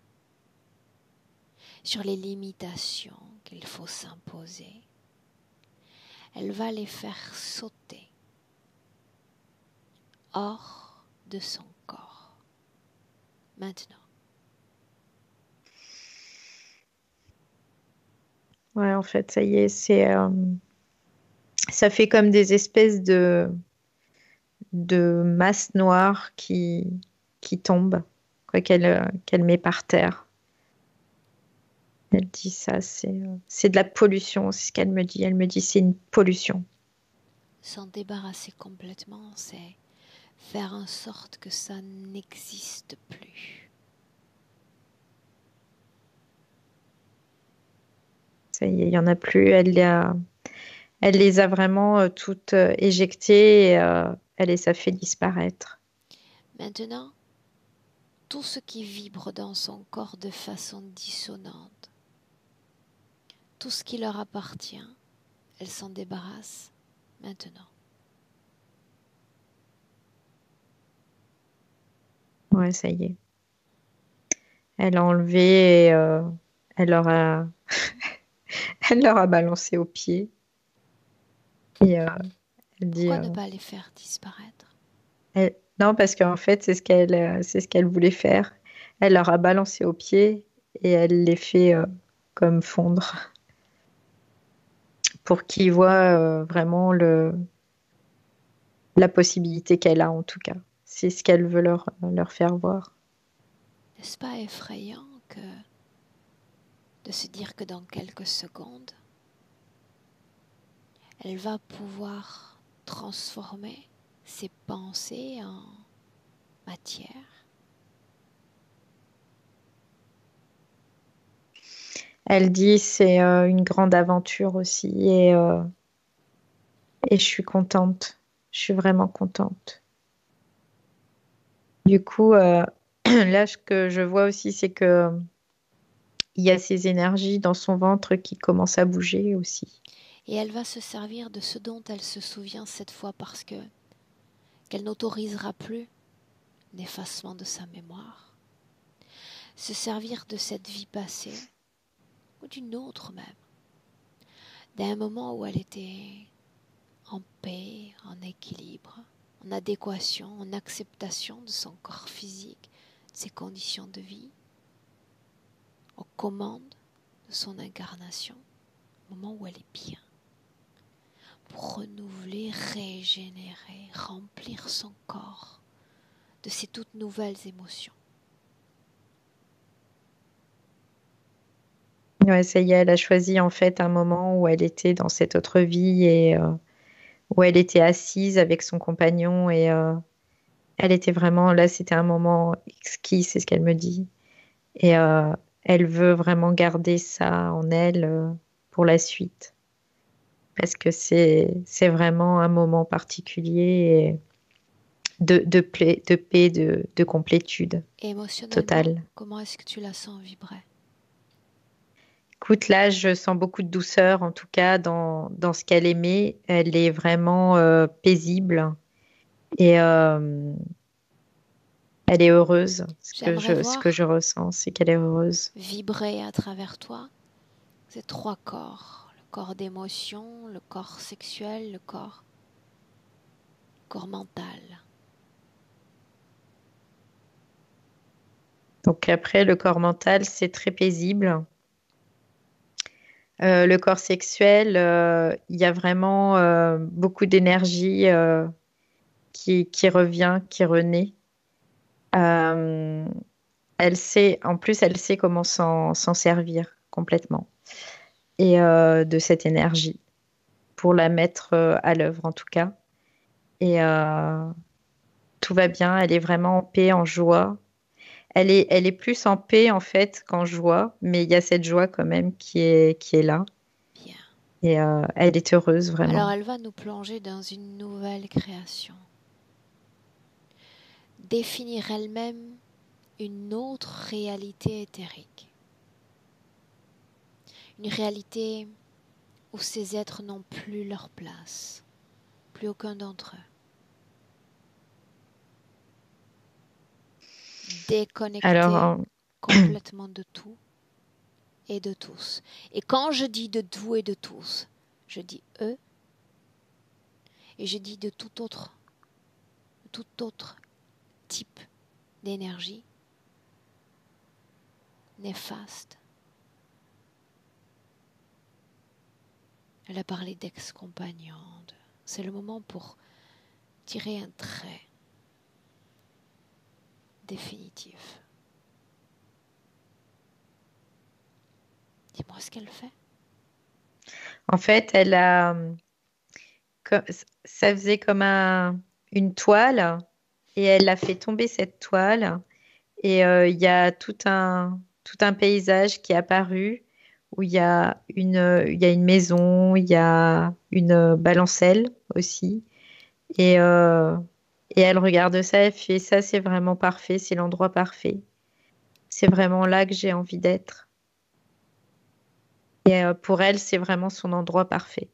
sur les limitations qu'il faut s'imposer. Elle va les faire sauter hors de son corps. Maintenant. ouais, en fait, ça y est, ça fait comme des espèces de masse noire qui tombe, quoi, qu'elle met par terre. Elle dit ça, c'est de la pollution, c'est ce qu'elle me dit. Elle me dit c'est une pollution. S'en débarrasser complètement, c'est faire en sorte que ça n'existe plus. Ça y est, il n'y en a plus. Elle les a vraiment toutes éjectées et elle les a fait disparaître. Maintenant, tout ce qui vibre dans son corps de façon dissonante, tout ce qui leur appartient, elle s'en débarrasse maintenant. Ouais, ça y est. Elle a enlevé et elle leur a, elle leur a balancé au pied. Et elle dit, Pourquoi ne pas les faire disparaître? non, parce qu'en fait, c'est ce qu'elle voulait faire. Elle leur a balancé au pied et elle les fait comme fondre pour qu'ils voient vraiment la possibilité qu'elle a en tout cas. C'est ce qu'elle veut leur faire voir. N'est-ce pas effrayant de se dire que dans quelques secondes, elle va pouvoir transformer ses pensées en matière? Elle dit c'est une grande aventure aussi et je suis contente. Je suis vraiment contente. Du coup, là, ce que je vois aussi, c'est que il y a ces énergies dans son ventre qui commencent à bouger aussi. Et elle va se servir de ce dont elle se souvient cette fois parce que qu'elle n'autorisera plus l'effacement de sa mémoire. Se servir de cette vie passée, ou d'une autre même, d'un moment où elle était en paix, en équilibre, en adéquation, en acceptation de son corps physique, de ses conditions de vie, aux commandes de son incarnation, au moment où elle est bien, pour renouveler, régénérer, remplir son corps de ces toutes nouvelles émotions. Ouais, ça y est, elle a choisi en fait un moment où elle était dans cette autre vie et où elle était assise avec son compagnon et elle était vraiment là, c'était un moment exquis, c'est ce qu'elle me dit. Et elle veut vraiment garder ça en elle pour la suite parce que c'est vraiment un moment particulier et de paix, de complétude Et émotionnellement, totale. comment est-ce que tu la sens vibrer? Écoute, là, je sens beaucoup de douceur, en tout cas, dans ce qu'elle aimait. Elle est vraiment paisible et elle est heureuse. J'aimerais Ce que je voir ressens, c'est qu'elle est heureuse. vibrer à travers toi ces trois corps. Le corps d'émotion, le corps sexuel, le corps mental. Donc après, le corps mental, c'est très paisible. Le corps sexuel, il y a vraiment beaucoup d'énergie qui revient, qui renaît. Euh, en plus, elle sait comment s'en servir complètement. Et de cette énergie pour la mettre à l'œuvre en tout cas. Et tout va bien, elle est vraiment en paix, en joie. Elle est plus en paix en fait qu'en joie, mais il y a cette joie quand même qui est là. Bien. Et elle est heureuse Alors vraiment. elle va nous plonger dans une nouvelle création. Définir elle-même une autre réalité éthérique. Une réalité où ces êtres n'ont plus leur place, plus aucun d'entre eux. Alors, Déconnectés complètement de tout et de tous. Et quand je dis de tout et de tous, je dis eux et je dis de tout autre type d'énergie néfaste. Elle a parlé d'ex-compagnons. C'est le moment pour tirer un trait définitif. Dis-moi ce qu'elle fait. en fait, elle a, co- ça faisait comme une toile et elle a fait tomber cette toile et il y a tout un paysage qui est apparu où il y a une maison, il y a une balancelle aussi. Et, euh, et elle regarde ça, elle fait ça, c'est vraiment parfait, c'est l'endroit parfait. C'est vraiment là que j'ai envie d'être. Et pour elle, c'est vraiment son endroit parfait.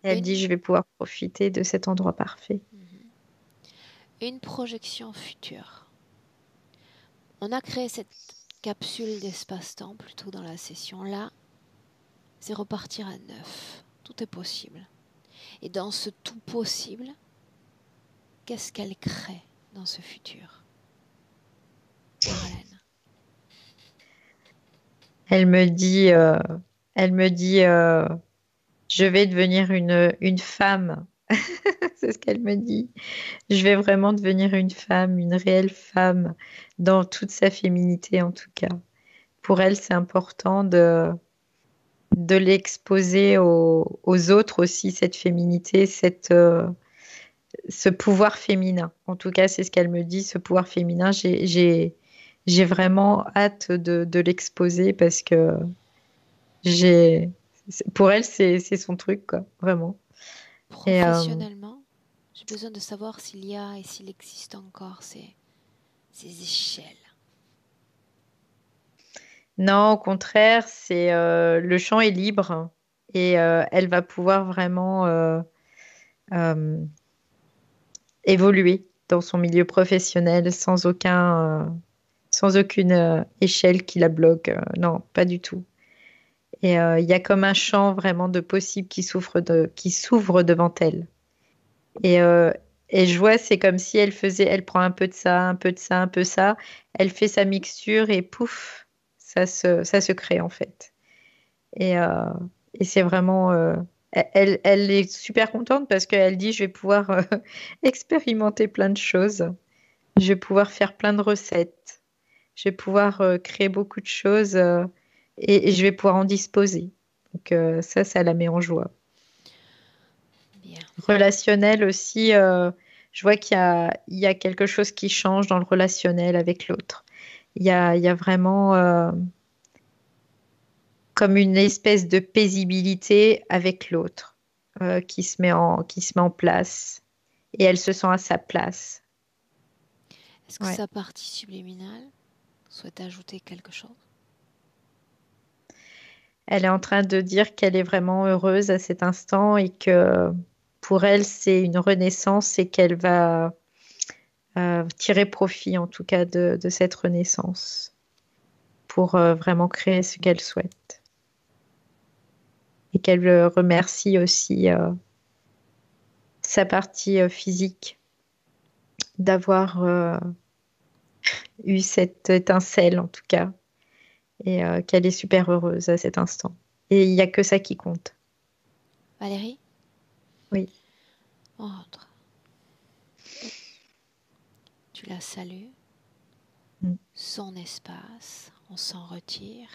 Et elle dit, Une, je vais pouvoir profiter de cet endroit parfait. une projection future. On a créé cette capsule d'espace-temps plutôt dans la session. Là, c'est repartir à neuf. Tout est possible. Et dans ce tout possible, qu'est-ce qu'elle crée dans ce futur, Marlène? Elle me dit, je vais devenir une femme. C'est ce qu'elle me dit. Je vais vraiment devenir une femme, une réelle femme, dans toute sa féminité en tout cas. Pour elle, c'est important de l'exposer aux autres aussi, cette féminité, ce pouvoir féminin. En tout cas, c'est ce qu'elle me dit, ce pouvoir féminin. J'ai vraiment hâte de l'exposer parce que j'ai, pour elle, c'est son truc, quoi, vraiment. Et Professionnellement, j'ai besoin de savoir s'il y a et s'il existe encore ces échelles. non, au contraire, le champ est libre et elle va pouvoir vraiment euh, évoluer dans son milieu professionnel sans aucune échelle qui la bloque. Non, pas du tout. Et il y a comme un champ vraiment de possibles qui s'ouvre devant elle. Et, euh, et je vois, c'est comme si elle prend un peu de ça, un peu de ça, un peu ça, elle fait sa mixture et pouf, ça se crée en fait. Et, euh, et c'est vraiment, elle est super contente parce qu'elle dit, je vais pouvoir expérimenter plein de choses, je vais pouvoir faire plein de recettes, je vais pouvoir créer beaucoup de choses et je vais pouvoir en disposer. Donc ça la met en joie. Bien. Relationnel aussi, je vois il y a quelque chose qui change dans le relationnel avec l'autre. Il y a vraiment comme une espèce de paisibilité avec l'autre qui se met en place et elle se sent à sa place. Est-ce que Ouais. sa partie subliminale souhaite ajouter quelque chose? Elle est en train de dire qu'elle est vraiment heureuse à cet instant et que pour elle, c'est une renaissance et qu'elle va tirer profit en tout cas de cette renaissance pour vraiment créer ce qu'elle souhaite. Et qu'elle remercie aussi sa partie physique d'avoir eu cette étincelle en tout cas et qu'elle est super heureuse à cet instant. Et il n'y a que ça qui compte. Valérie, Oui. on rentre. Tu la salues. Mm. Son espace, on s'en retire.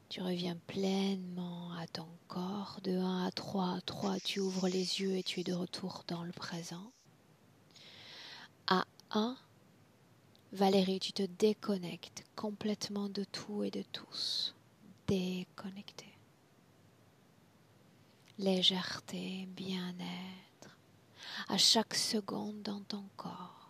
Tu reviens pleinement à ton corps. De 1 à 3, 3, tu ouvres les yeux et tu es de retour dans le présent. À 1, Valérie, tu te déconnectes complètement de tout et de tous. Déconnecté. Légèreté, bien-être, à chaque seconde dans ton corps.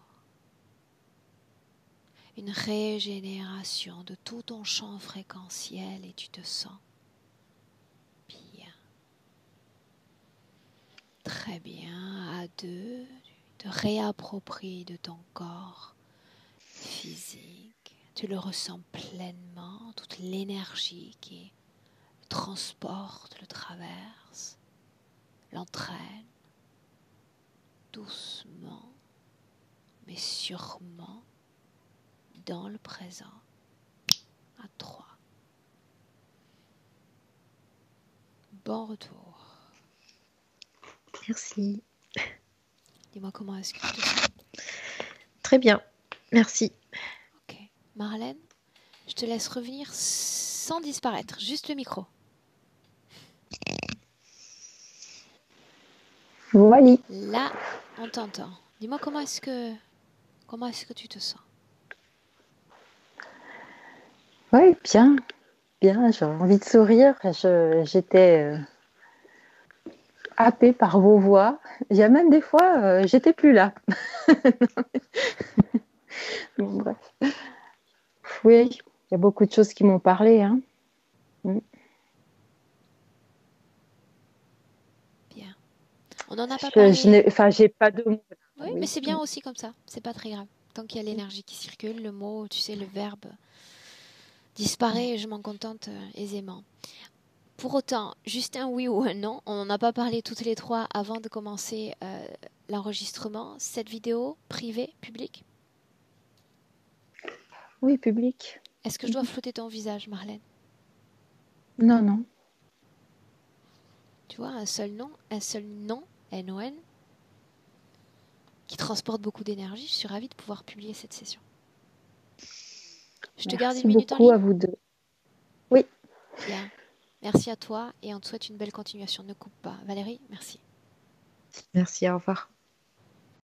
Une régénération de tout ton champ fréquentiel et tu te sens bien. Très bien. À 2, tu te réappropries de ton corps physique. Tu le ressens pleinement, toute l'énergie qui le transporte, le traverse, l'entraîne doucement, mais sûrement dans le présent. À 3. Bon retour. Merci. Dis-moi comment est-ce que tu te sens. Très bien. Merci. Ok. Marlène, je te laisse revenir sans disparaître, juste le micro. Voilà. Là, on t'entend. Dis-moi comment est-ce que tu te sens. Oui, bien, bien. J'ai envie de sourire. J'étais happée par vos voix. Il y a même des fois, j'étais plus là. Bon, bref. Oui, il y a beaucoup de choses qui m'ont parlé. Hein. Bien. On n'en a pas parlé. J'ai pas de mots. Oui, mais Oui. c'est bien aussi comme ça. C'est pas très grave. Tant qu'il y a l'énergie qui circule, le mot, tu sais, le verbe disparaît et je m'en contente aisément. Pour autant, juste un oui ou un non. On n'en a pas parlé toutes les trois avant de commencer l'enregistrement. Cette vidéo, privée, publique. Oui, public. Est-ce que je dois flouter ton visage, Marlène? Non, non. Tu vois, un seul nom, N-O-N, qui transporte beaucoup d'énergie. Je suis ravie de pouvoir publier cette session. Je te garde une Merci minute en beaucoup à ligne? vous deux. Oui. Bien. Merci à toi et on te souhaite une belle continuation. Ne coupe pas. Valérie, merci. Merci. Au revoir.